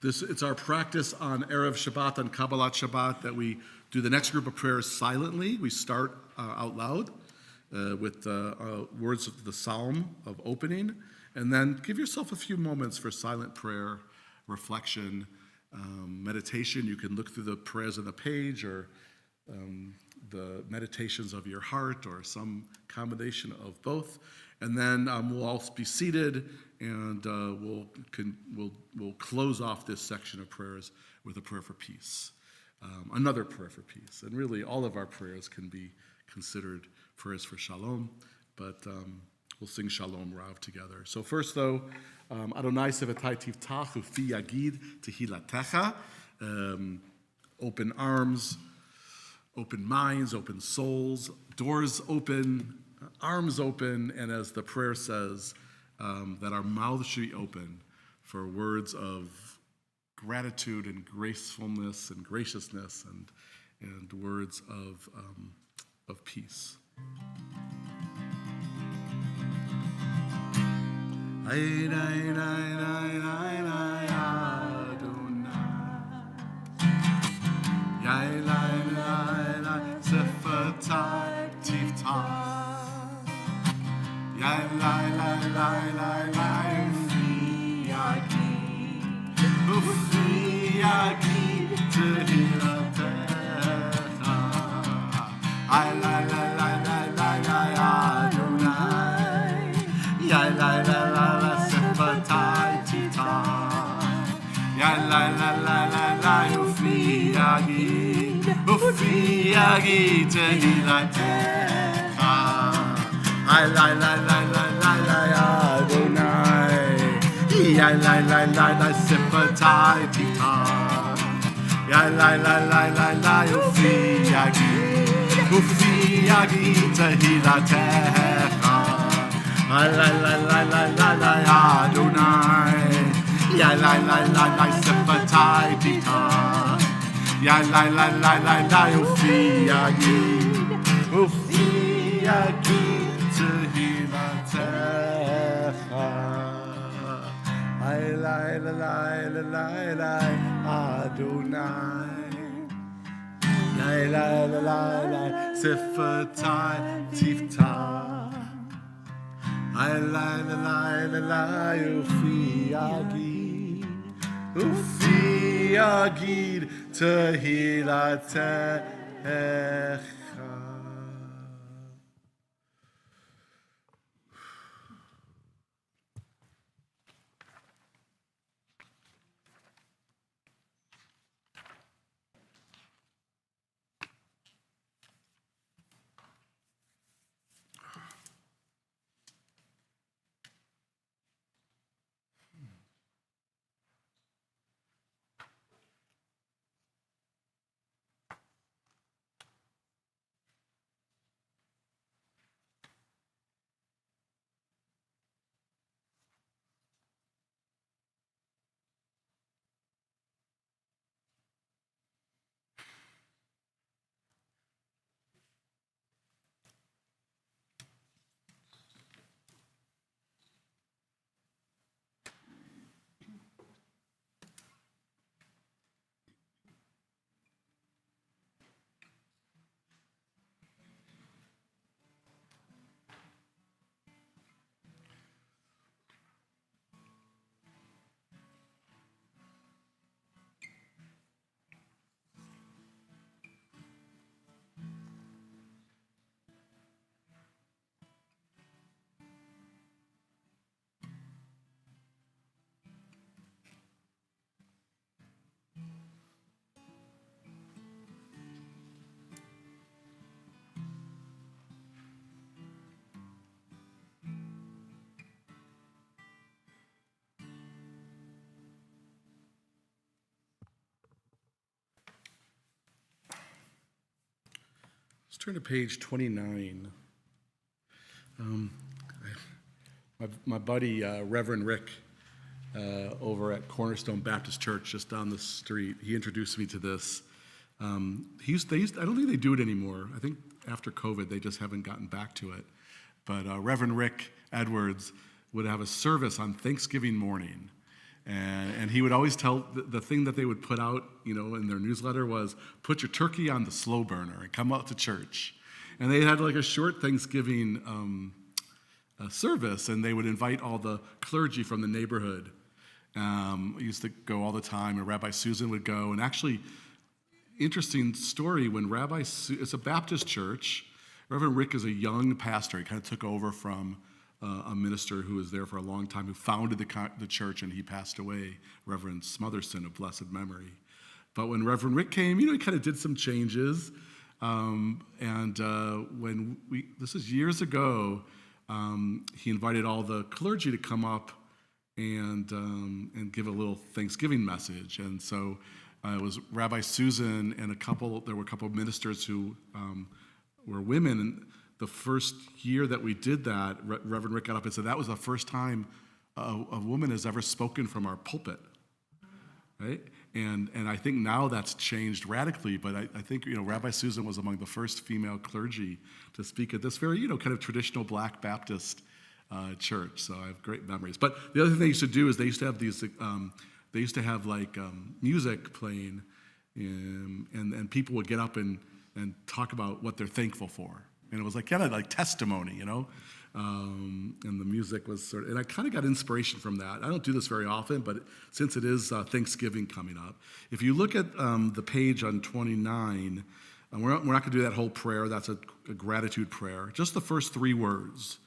It's our practice on Erev Shabbat, on Kabbalat Shabbat, that we do the next group of prayers silently. We start out loud with words of the psalm of opening, and then give yourself a few moments for silent prayer, reflection, meditation. You can look through the prayers on the page or the meditations of your heart or some combination of both. And then we'll all be seated, and we'll close off this section of prayers with a prayer for peace, another prayer for peace. And really, all of our prayers can be considered prayers for shalom, but we'll sing Shalom Rav together. So first, though, Adonai Sevatai Tiftach Ufi Yagid Tehilatecha, open arms, open minds, open souls, doors open, arms open, and as the prayer says, that our mouths should be open for words of gratitude and gracefulness and graciousness and words of peace. Let's turn to page 29. My buddy, Reverend Rick, over at Cornerstone Baptist Church, just down the street, he introduced me to this. I don't think they do it anymore. I think after COVID, they just haven't gotten back to it. But Reverend Rick Edwards would have a service on Thanksgiving morning. And he would always tell, the thing that they would put out, in their newsletter was, put your turkey on the slow burner and come out to church. And they had like a short Thanksgiving service, and they would invite all the clergy from the neighborhood. I used to go all the time, and Rabbi Susan would go. And actually, interesting story, when it's a Baptist church. Reverend Rick is a young pastor. He kind of took over from a minister who was there for a long time, who founded the church, and he passed away, Reverend Smotherson of blessed memory. But when Reverend Rick came, he kind of did some changes. This is years ago, he invited all the clergy to come up and give a little Thanksgiving message. And so it was Rabbi Susan and there were a couple of ministers who were women. And the first year that we did that, Reverend Rick got up and said, that was the first time a woman has ever spoken from our pulpit, right? And I think now that's changed radically, but I think, Rabbi Susan was among the first female clergy to speak at this very, kind of traditional Black Baptist church. So I have great memories. But the other thing they used to do is they used to have music playing, and people would get up and talk about what they're thankful for. And it was kind of like testimony, and the music was and I kind of got inspiration from that. I don't do this very often, but since it is Thanksgiving coming up, if you look at the page on 29, we're not going to do that whole prayer. That's a gratitude prayer. Just the first three words,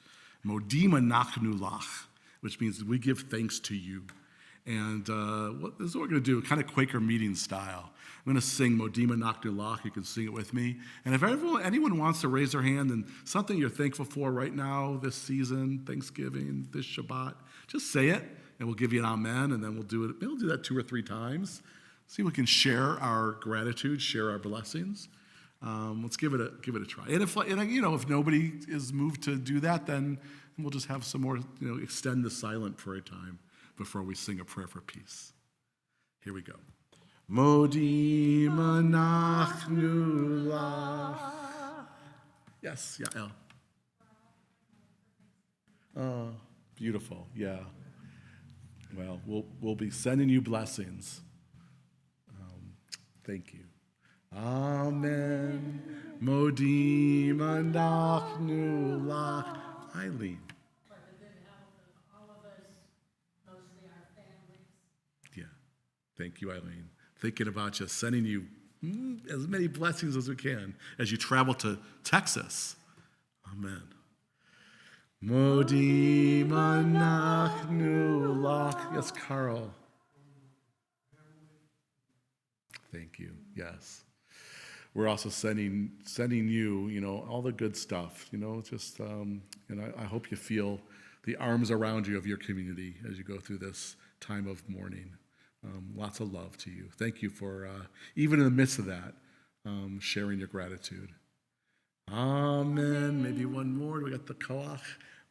Modima nachnu lach, which means we give thanks to you. And this is what we're going to do, kind of Quaker meeting style. I'm going to sing Modima nachnu lach. You can sing it with me. And if anyone wants to raise their hand and something you're thankful for right now, this season, Thanksgiving, this Shabbat, just say it, and we'll give you an amen, and then we'll do it. Maybe we'll do that 2 or 3 times. See if we can share our gratitude, share our blessings. Let's give it a try. And if nobody is moved to do that, then we'll just have some more, extend the silent prayer time before we sing a prayer for peace. Here we go. Modima nachnu lach. Yes, Yael. Oh, beautiful. Yeah. Well, we'll be sending you blessings. Thank you. Amen. Modima nachnu lach. Eileen. Yeah. Thank you, Eileen. Thinking about you, sending you as many blessings as we can as you travel to Texas. Amen. Modima nachnu lach. Yes, Carl. Thank you. Yes. We're also sending you, all the good stuff, just, and I hope you feel the arms around you of your community as you go through this time of mourning. Lots of love to you. Thank you for, even in the midst of that, sharing your gratitude. Amen. Maybe one more. We got the koach.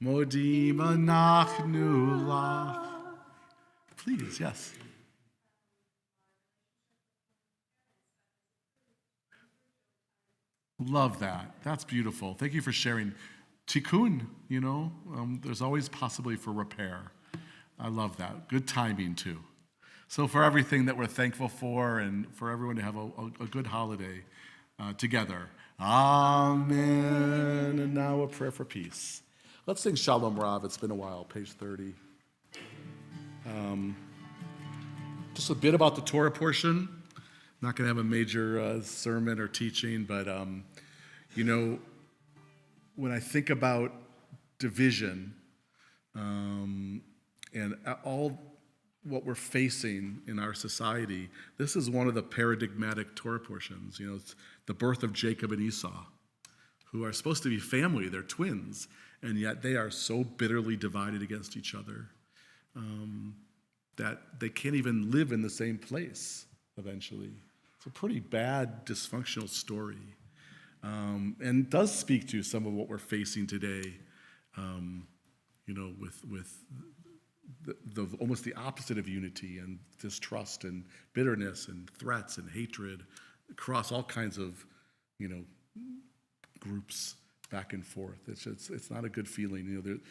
Modima nachnu lach. Please, yes. Love that. That's beautiful. Thank you for sharing. Tikkun, there's always possibility for repair. I love that. Good timing, too. So for everything that we're thankful for and for everyone to have a good holiday together. Amen. And now a prayer for peace. Let's sing Shalom Rav. It's been a while, page 30. Just a bit about the Torah portion. Not going to have a major sermon or teaching, but, when I think about division and all what we're facing in our society, this is one of the paradigmatic Torah portions. It's the birth of Jacob and Esau, who are supposed to be family. They're twins, and yet they are so bitterly divided against each other that they can't even live in the same place eventually. It's a pretty bad, dysfunctional story, and does speak to some of what we're facing today. with the almost the opposite of unity and distrust and bitterness and threats and hatred across all kinds of, groups back and forth. It's not a good feeling,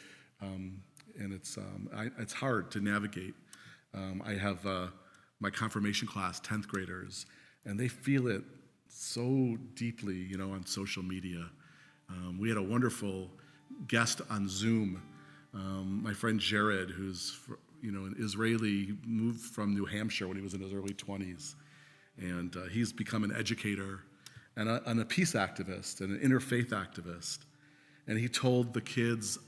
and it's hard to navigate. I have my confirmation class, 10th graders, and they feel it so deeply, on social media. We had a wonderful guest on Zoom, my friend Jared, who's an Israeli, moved from New Hampshire when he was in his early 20s, and he's become an educator and a peace activist and an interfaith activist. And he told the kids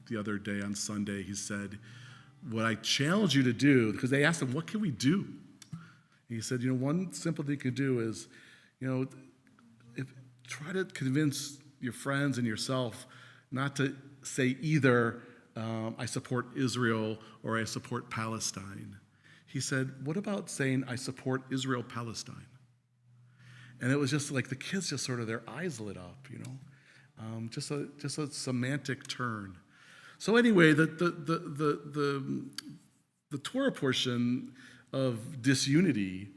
the other day on Sunday, he said, what I challenge you to do, because they asked him, what can we do? He said, one simple thing you can do is, try to convince your friends and yourself not to say either I support Israel or I support Palestine. He said, what about saying I support Israel-Palestine? And it was just like the kids just sort of, their eyes lit up, just a semantic turn. So anyway, the Torah portion of disunity,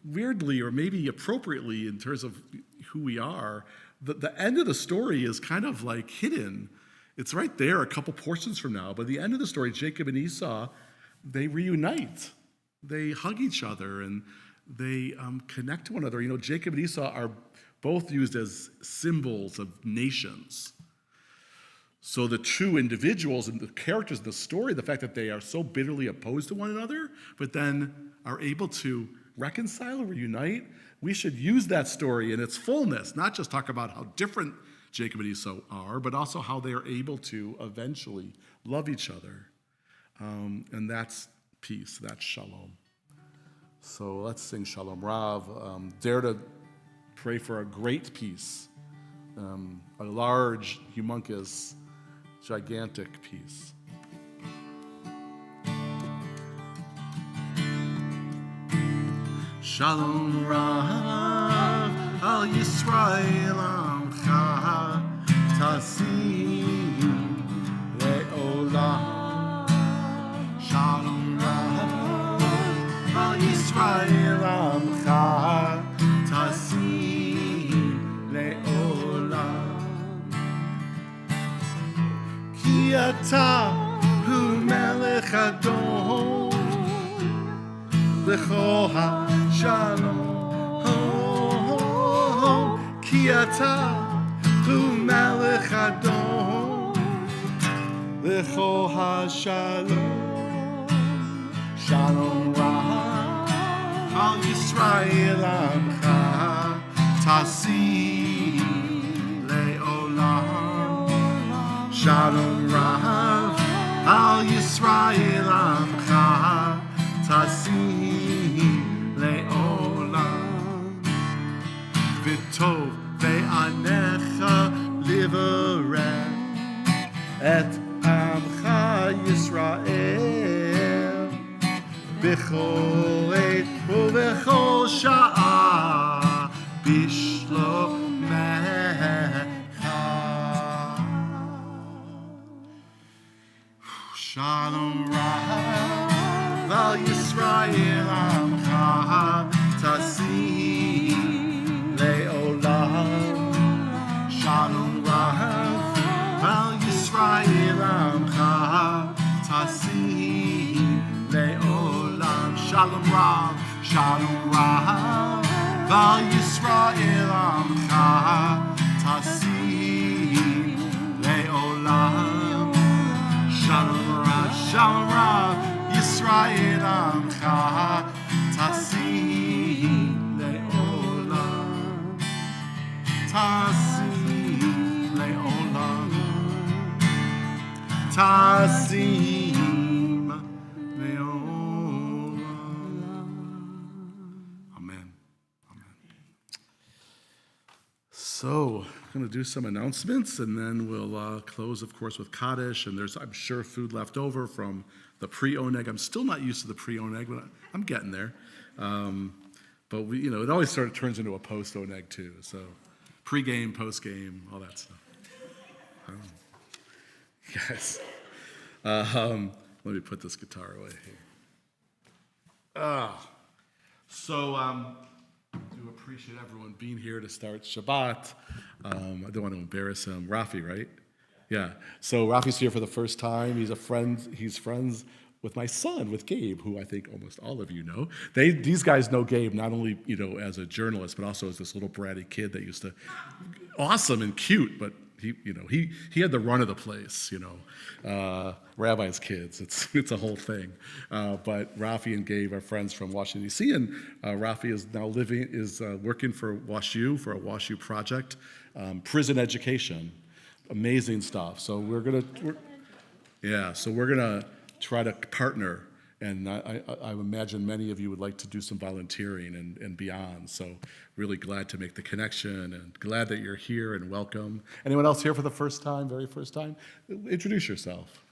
weirdly or maybe appropriately in terms of who we are, the end of the story is kind of like hidden. It's right there a couple portions from now, but the end of the story, Jacob and Esau, they reunite. They hug each other and they connect to one another. Jacob and Esau are both used as symbols of nations. So the true individuals and the characters in the story, the fact that they are so bitterly opposed to one another, but then are able to reconcile or reunite, we should use that story in its fullness, not just talk about how different Jacob and Esau are, but also how they are able to eventually love each other. And that's peace, that's shalom. So let's sing Shalom Rav. Dare to pray for a great peace, a large, humongous, gigantic peace. Shalom Rav al Yisrael Amcha Tasim Le'olam. Shalom Rav al Yisrael Amcha Tasim Le'olam. Ki ata hu melech adon L'cho ha-shalom, ki ata hu melech adon, L'cho ha-shalom. Shalom Rav al Yisrael amcha tasim le'olam. Shalom Rav al Yisrael amcha tasim V'tov ve'anecha livereh et amcha Yisrael b'chol eit u'b'chol sha'ah b'shlomecha. Shalom Rav al Yisrael amcha tasim le'olam. Shalom Rav al Yisrael amcha tasim le'olam. Shalom Rav al Yisrael amcha tasim le'olam. Shalom Rav Yisrael amcha tasim le'olam. Tasim le'olam. Tasim le'olam. Amen. Amen. So, I'm going to do some announcements, and then we'll close, of course, with Kaddish. And there's, I'm sure, food left over from the pre-oneg. I'm still not used to the pre-oneg, but I'm getting there. But we, it always sort of turns into a post-oneg too. So, pre-game, post-game, all that stuff. guys. Let me put this guitar away here. So I do appreciate everyone being here to start Shabbat. I don't want to embarrass him. Rafi, right? Yeah. So Rafi's here for the first time. He's a friend. He's friends with my son, with Gabe, who I think almost all of you know. These guys know Gabe not only as a journalist, but also as this little bratty kid that used to, awesome and cute, but he had the run of the place. Rabbi's kids. It's a whole thing. But Rafi and Gabe are friends from Washington D.C. and Rafi is now working for WashU for a WashU project, prison education. Amazing stuff. So we're gonna try to partner, and I imagine many of you would like to do some volunteering and beyond. So really glad to make the connection and glad that you're here and welcome. Anyone else here for the first time, very first time? Introduce yourself.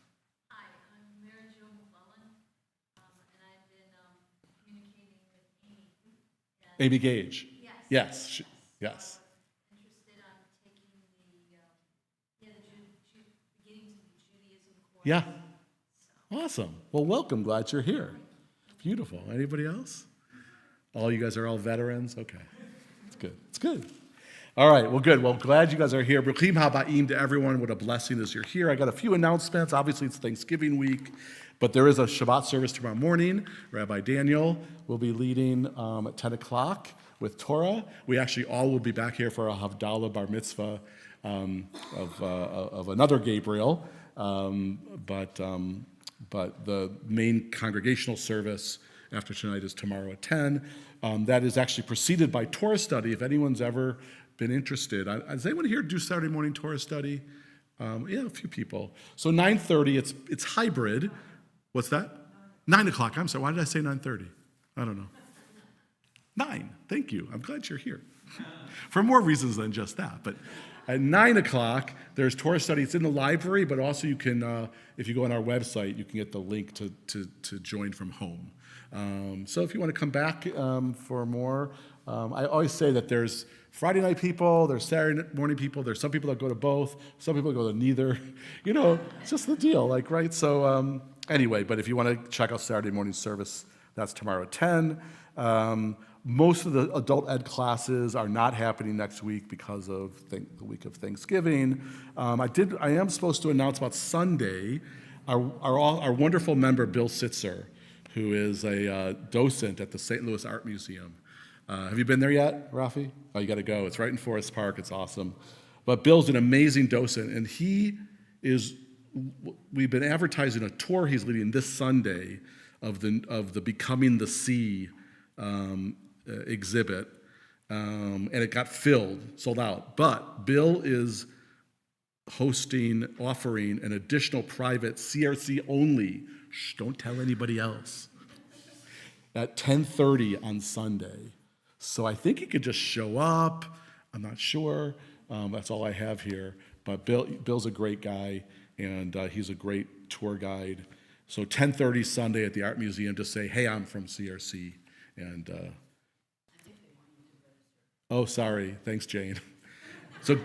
Hi, I'm Mary Jo McClellan, and I've been communicating with Amy. Amy Gage. Yes. Yes. Interested on taking beginning to the Judaism course. Yeah. Awesome. Well, welcome. Glad you're here. Beautiful. Anybody else? All you guys are all veterans? Okay. It's good. It's good. All right. Well, good. Well, glad you guys are here. Bruchim habaim to everyone. What a blessing is you're here. I got a few announcements. Obviously, it's Thanksgiving week, but there is a Shabbat service tomorrow morning. Rabbi Daniel will be leading at 10 o'clock with Torah. We actually all will be back here for a Havdalah bar mitzvah of another Gabriel, but the main congregational service after tonight is tomorrow at 10. That is actually preceded by Torah study. If anyone's ever been interested, does anyone here do Saturday morning Torah study? Yeah, a few people. So 9:30. It's hybrid. What's that? 9 o'clock. I'm sorry. Why did I say 9:30? I don't know. 9. Thank you. I'm glad you're here. For more reasons than just that, but. At 9 o'clock, there's Torah study. It's in the library, but also you can, if you go on our website, you can get the link to join from home. So if you want to come back for more, I always say that there's Friday night people, there's Saturday morning people, there's some people that go to both, some people go to neither. It's just the deal, right? So anyway, but if you want to check out Saturday morning service, that's tomorrow at 10. Most of the adult ed classes are not happening next week because of the week of Thanksgiving. I am supposed to announce about Sunday, our wonderful member, Bill Sitzer, who is a docent at the St. Louis Art Museum. Have you been there yet, Rafi? Oh, you got to go. It's right in Forest Park. It's awesome. But Bill's an amazing docent, and we've been advertising a tour he's leading this Sunday of the Becoming the Sea exhibit, and it got sold out. But Bill is offering an additional private CRC only, don't tell anybody else, at 10:30 on Sunday. So I think you could just show up. I'm not sure. That's all I have here. But Bill's a great guy, and he's a great tour guide. So 10:30 Sunday at the Art Museum to say, hey, I'm from CRC. And oh, sorry. Thanks, Jane. So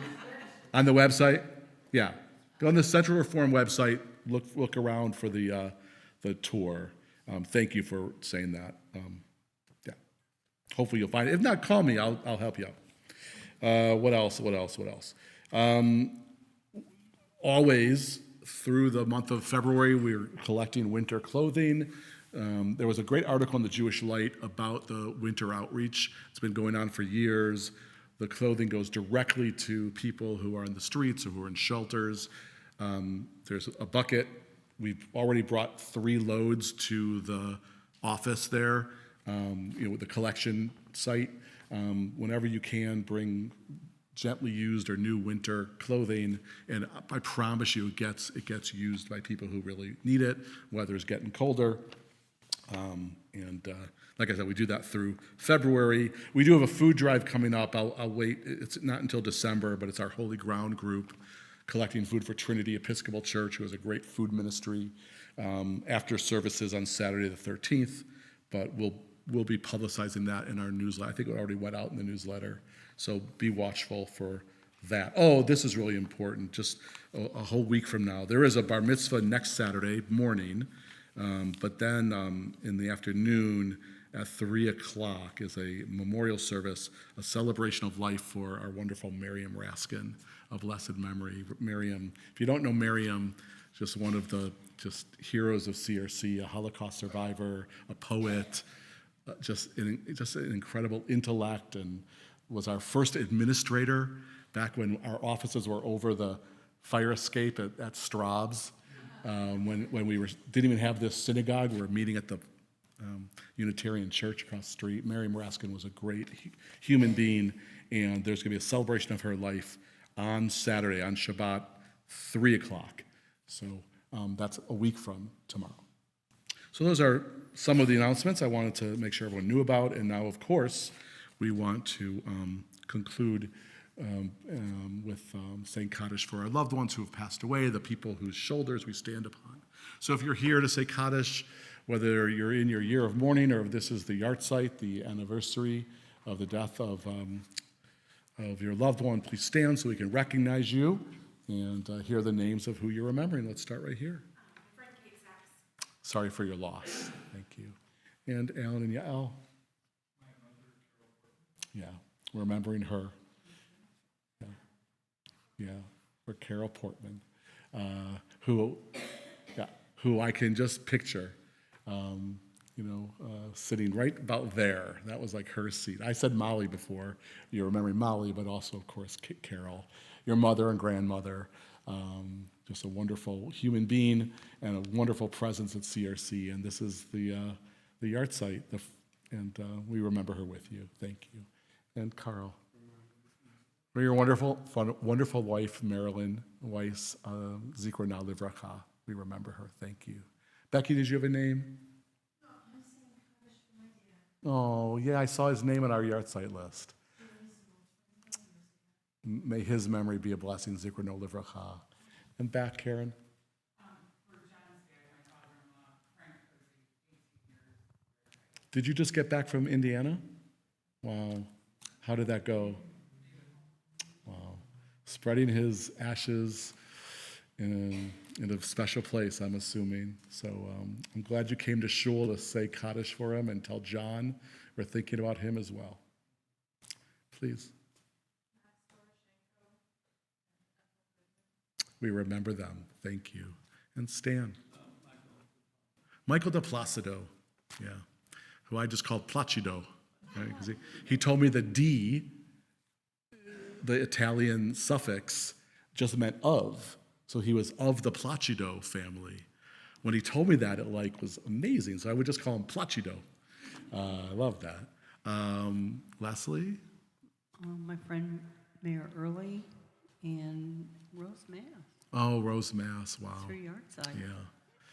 on the website, yeah, go on the Central Reform website. Look around for the tour. Thank you for saying that. Yeah, hopefully you'll find it. If not, call me. I'll help you out. What else? Always through the month of February, we're collecting winter clothing. There was a great article in the Jewish Light about the winter outreach. It's been going on for years. The clothing goes directly to people who are in the streets or who are in shelters. There's a bucket. We've already brought 3 loads to the office there, with the collection site. Whenever you can, bring gently used or new winter clothing, and I promise you it gets used by people who really need it. Weather's getting colder. Like I said, we do that through February. We do have a food drive coming up. I'll wait. It's not until December, but it's our Holy Ground group collecting food for Trinity Episcopal Church, who has a great food ministry, after services on Saturday the 13th. But we'll be publicizing that in our newsletter. I think it already went out in the newsletter. So be watchful for that. Oh, this is really important, just a whole week from now. There is a bar mitzvah next Saturday morning, but then in the afternoon at 3 o'clock is a memorial service, a celebration of life for our wonderful Miriam Raskin of blessed memory. Miriam, if you don't know Miriam, just one of the just heroes of CRC, a Holocaust survivor, a poet, just an incredible intellect, and was our first administrator back when our offices were over the fire escape at Straub's. When we didn't even have this synagogue, we were meeting at the Unitarian Church across the street. Miriam Raskin was a great human being, and there's going to be a celebration of her life on Saturday, on Shabbat, 3 o'clock. So that's a week from tomorrow. So those are some of the announcements I wanted to make sure everyone knew about, and now, of course, we want to conclude with saying Kaddish for our loved ones who have passed away, the people whose shoulders we stand upon. So if you're here to say Kaddish, whether you're in your year of mourning or if this is the yahrzeit, the anniversary of the death of your loved one, please stand so we can recognize you and hear the names of who you're remembering. Let's start right here. Sorry for your loss. Thank you. And Alan and Yael. Yeah, we're remembering her. Yeah, for Carol Portman, who I can just picture, sitting right about there. That was like her seat. I said Molly before. You're remembering Molly, but also, of course, Carol, your mother and grandmother. Just a wonderful human being and a wonderful presence at CRC. And this is the yahrzeit, and we remember her with you. Thank you. And Carl. For your wonderful wife, Marilyn Weiss, Zikrona Livracha. We remember her. Thank you. Becky, did you have a name? No, I'm saying Kaddish for my dad. Oh, yeah, I saw his name on our yahrzeit list. May his memory be a blessing, Zikrona Livracha. And back, Karen. For John's dad, my father-in-law, Frank Cozy, 18 years. Did you just get back from Indiana? Wow. How did that go? Wow. Spreading his ashes in a special place, I'm assuming. So I'm glad you came to shul to say Kaddish for him and tell John we're thinking about him as well. Please. We remember them. Thank you. And Stan. Michael de Placido, yeah, who I just called Placido. Right? 'Cause he told me the D, the Italian suffix, just meant of. So he was of the Placido family. When he told me that, it was amazing. So I would just call him Placido. I love that. Leslie? My friend Mayor Early and Rose Mass. Oh, Rose Mass, wow. It's her yahrzeit. Yeah.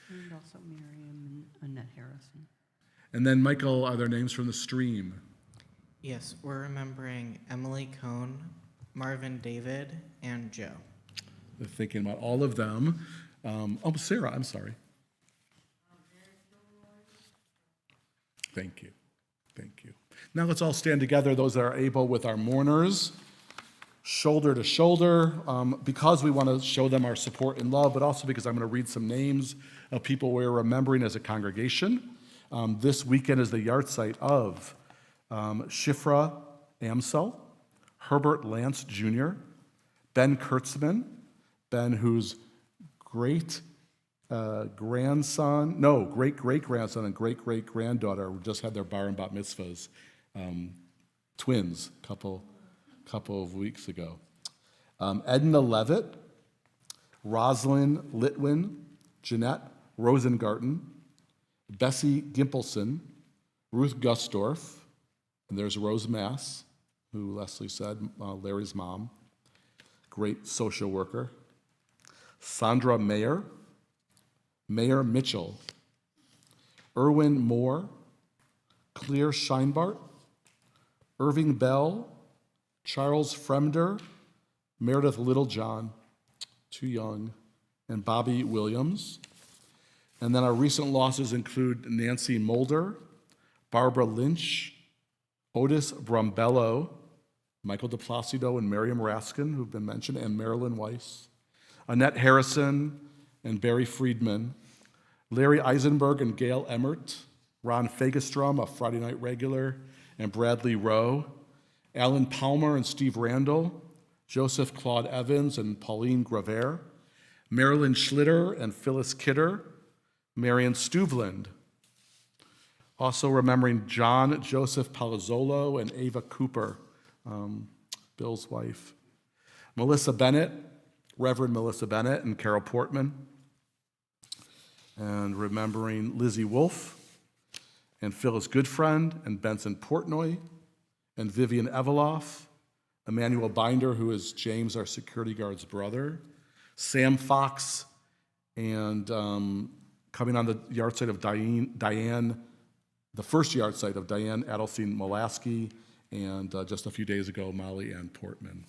And also Miriam and Annette Harrison. And then, Michael, are there names from the stream? Yes, we're remembering Emily Cohn, Marvin David, and Joe. We're thinking about all of them. Sarah, I'm sorry. Thank you. Thank you. Now let's all stand together, those that are able, with our mourners, shoulder to shoulder, because we want to show them our support and love, but also because I'm going to read some names of people we're remembering as a congregation. This weekend is the yahrzeit of Shifra Amsel, Herbert Lance Jr., Ben Kurtzman, Ben whose great-grandson and great-great-granddaughter just had their bar and bat mitzvahs, twins, couple of weeks ago. Edna Levitt, Rosalind Litwin, Jeanette Rosengarten, Bessie Gimpelson, Ruth Gusdorf, and there's Rose Mass, who Leslie said, Larry's mom, great social worker. Sandra Mayer, Mayor Mitchell, Erwin Moore, Clear Scheinbart, Irving Bell, Charles Fremder, Meredith Littlejohn, too young, and Bobby Williams. And then our recent losses include Nancy Mulder, Barbara Lynch, Otis Brambello, Michael DePlacido and Miriam Raskin, who've been mentioned, and Marilyn Weiss, Annette Harrison and Barry Friedman, Larry Eisenberg and Gail Emmert, Ron Fagestrom, a Friday night regular, and Bradley Rowe, Alan Palmer and Steve Randall, Joseph Claude Evans and Pauline Graver, Marilyn Schlitter and Phyllis Kidder, Marion Stuvland. Also remembering John Joseph Palazzolo and Ava Cooper, Bill's wife. Melissa Bennett, Reverend Melissa Bennett and Carol Portman. And remembering Lizzie Wolfe and Phyllis Goodfriend and Benson Portnoy and Vivian Eveloff, Emmanuel Binder, who is James, our security guard's brother, Sam Fox, and coming on the yard site of Diane, the first yard site of Diane Adelstein Molaski, and just a few days ago, Molly Ann Portman.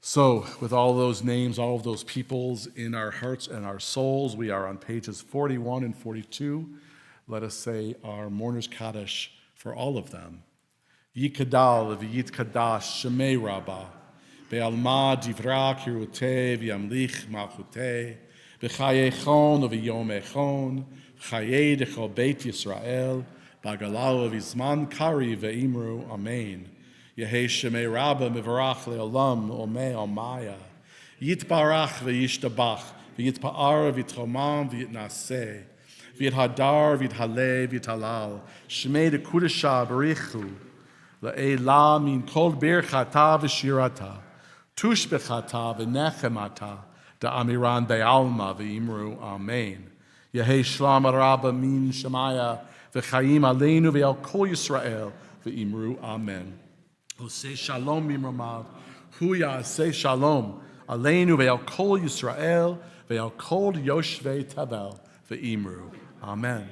So, with all those names, all of those peoples in our hearts and our souls, we are on pages 41 and 42. Let us say our mourner's Kaddish for all of them. Yikadal v'yitkadash shemei rabbah, be'alma divra kirutei v'yamlich malchutei, b'chayechon v'yomechon, chayei dechol beit Yisrael, b'agalau v'izman kari ve'imru amen. Yehei shemei rabbah mivarach le'olam omei almaya, yitbarach v'yishtabach, v'yitpa'ar v'yitromam v'yitnaseh, v'yithadar v'yithaleh v'yithalal, shemei dekudesha barichu, Le'ela min kol birchata v'shirata, tush bechata v'nechemata, da'amiran be'alma v'imru amen. Yehei shlam rabba min shemaya, v'chayim aleinu ve'al kol Yisrael, v'imru amen. Oseh shalom mimromav, hu ya'aseh shalom, aleinu ve'al kol Yisrael, ve'al kol yoshvei tevel, v'imru amen.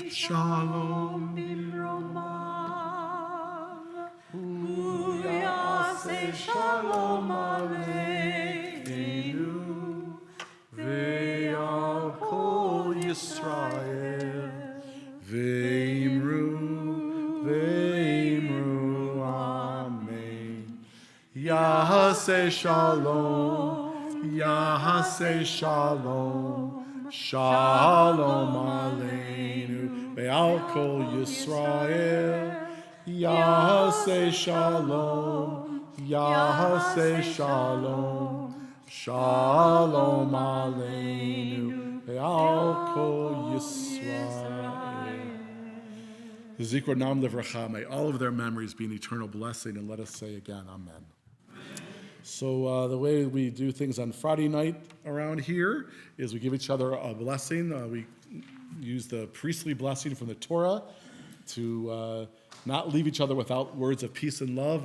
Shalom Bimromav, hu yaseh shalom aleinu, ve'al kol Yisrael, ve'imru amen. Yahaseh shalom, Yahaseh shalom, shalom aleinu. Be'al kol Yisrael, Yahaseh shalom, Yahaseh shalom, shalom aleinu. Be'al kol Yisrael. Zikra nam levracha, may all of their memories be an eternal blessing, and let us say again, amen. So the way we do things on Friday night around here is we give each other a blessing. We use the priestly blessing from the Torah to not leave each other without words of peace and love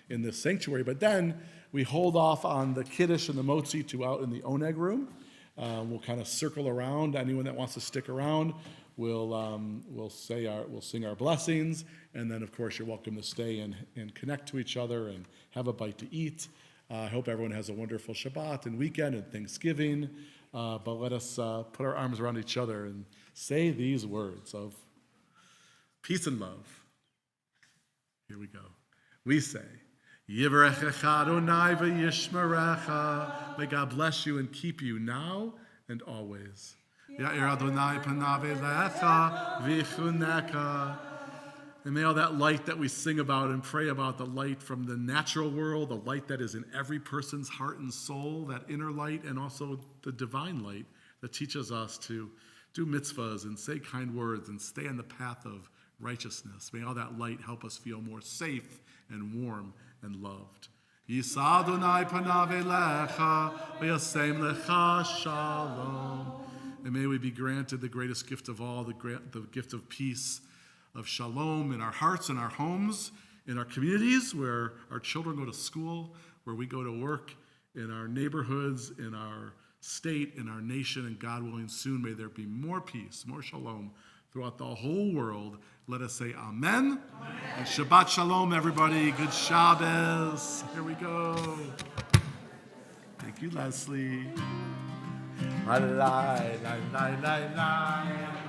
in the sanctuary. But then we hold off on the Kiddush and the Motzi to out in the Oneg room. We'll kind of circle around. Anyone that wants to stick around, we'll sing our blessings. And then, of course, you're welcome to stay and connect to each other and have a bite to eat. I hope everyone has a wonderful Shabbat and weekend and Thanksgiving. But let us put our arms around each other and say these words of peace and love. Here we go. We say, Yivarechecha Adonai v'yishmerecha. May God bless you and keep you now and always. Ya'ir Adonai panav elecha v'chuneka. And may all that light that we sing about and pray about, the light from the natural world, the light that is in every person's heart and soul, that inner light, and also the divine light that teaches us to do mitzvahs and say kind words and stay on the path of righteousness. May all that light help us feel more safe and warm and loved. Yisa Adonai panav elecha v'yasem lecha shalom. And may we be granted the greatest gift of all, the gift of peace, of shalom in our hearts and our homes, in our communities where our children go to school, where we go to work, in our neighborhoods, in our state, in our nation, and God willing, soon may there be more peace, more shalom throughout the whole world. Let us say amen. And Shabbat shalom, everybody. Good Shabbos. Here we go. Thank you, Leslie. La la la la la la.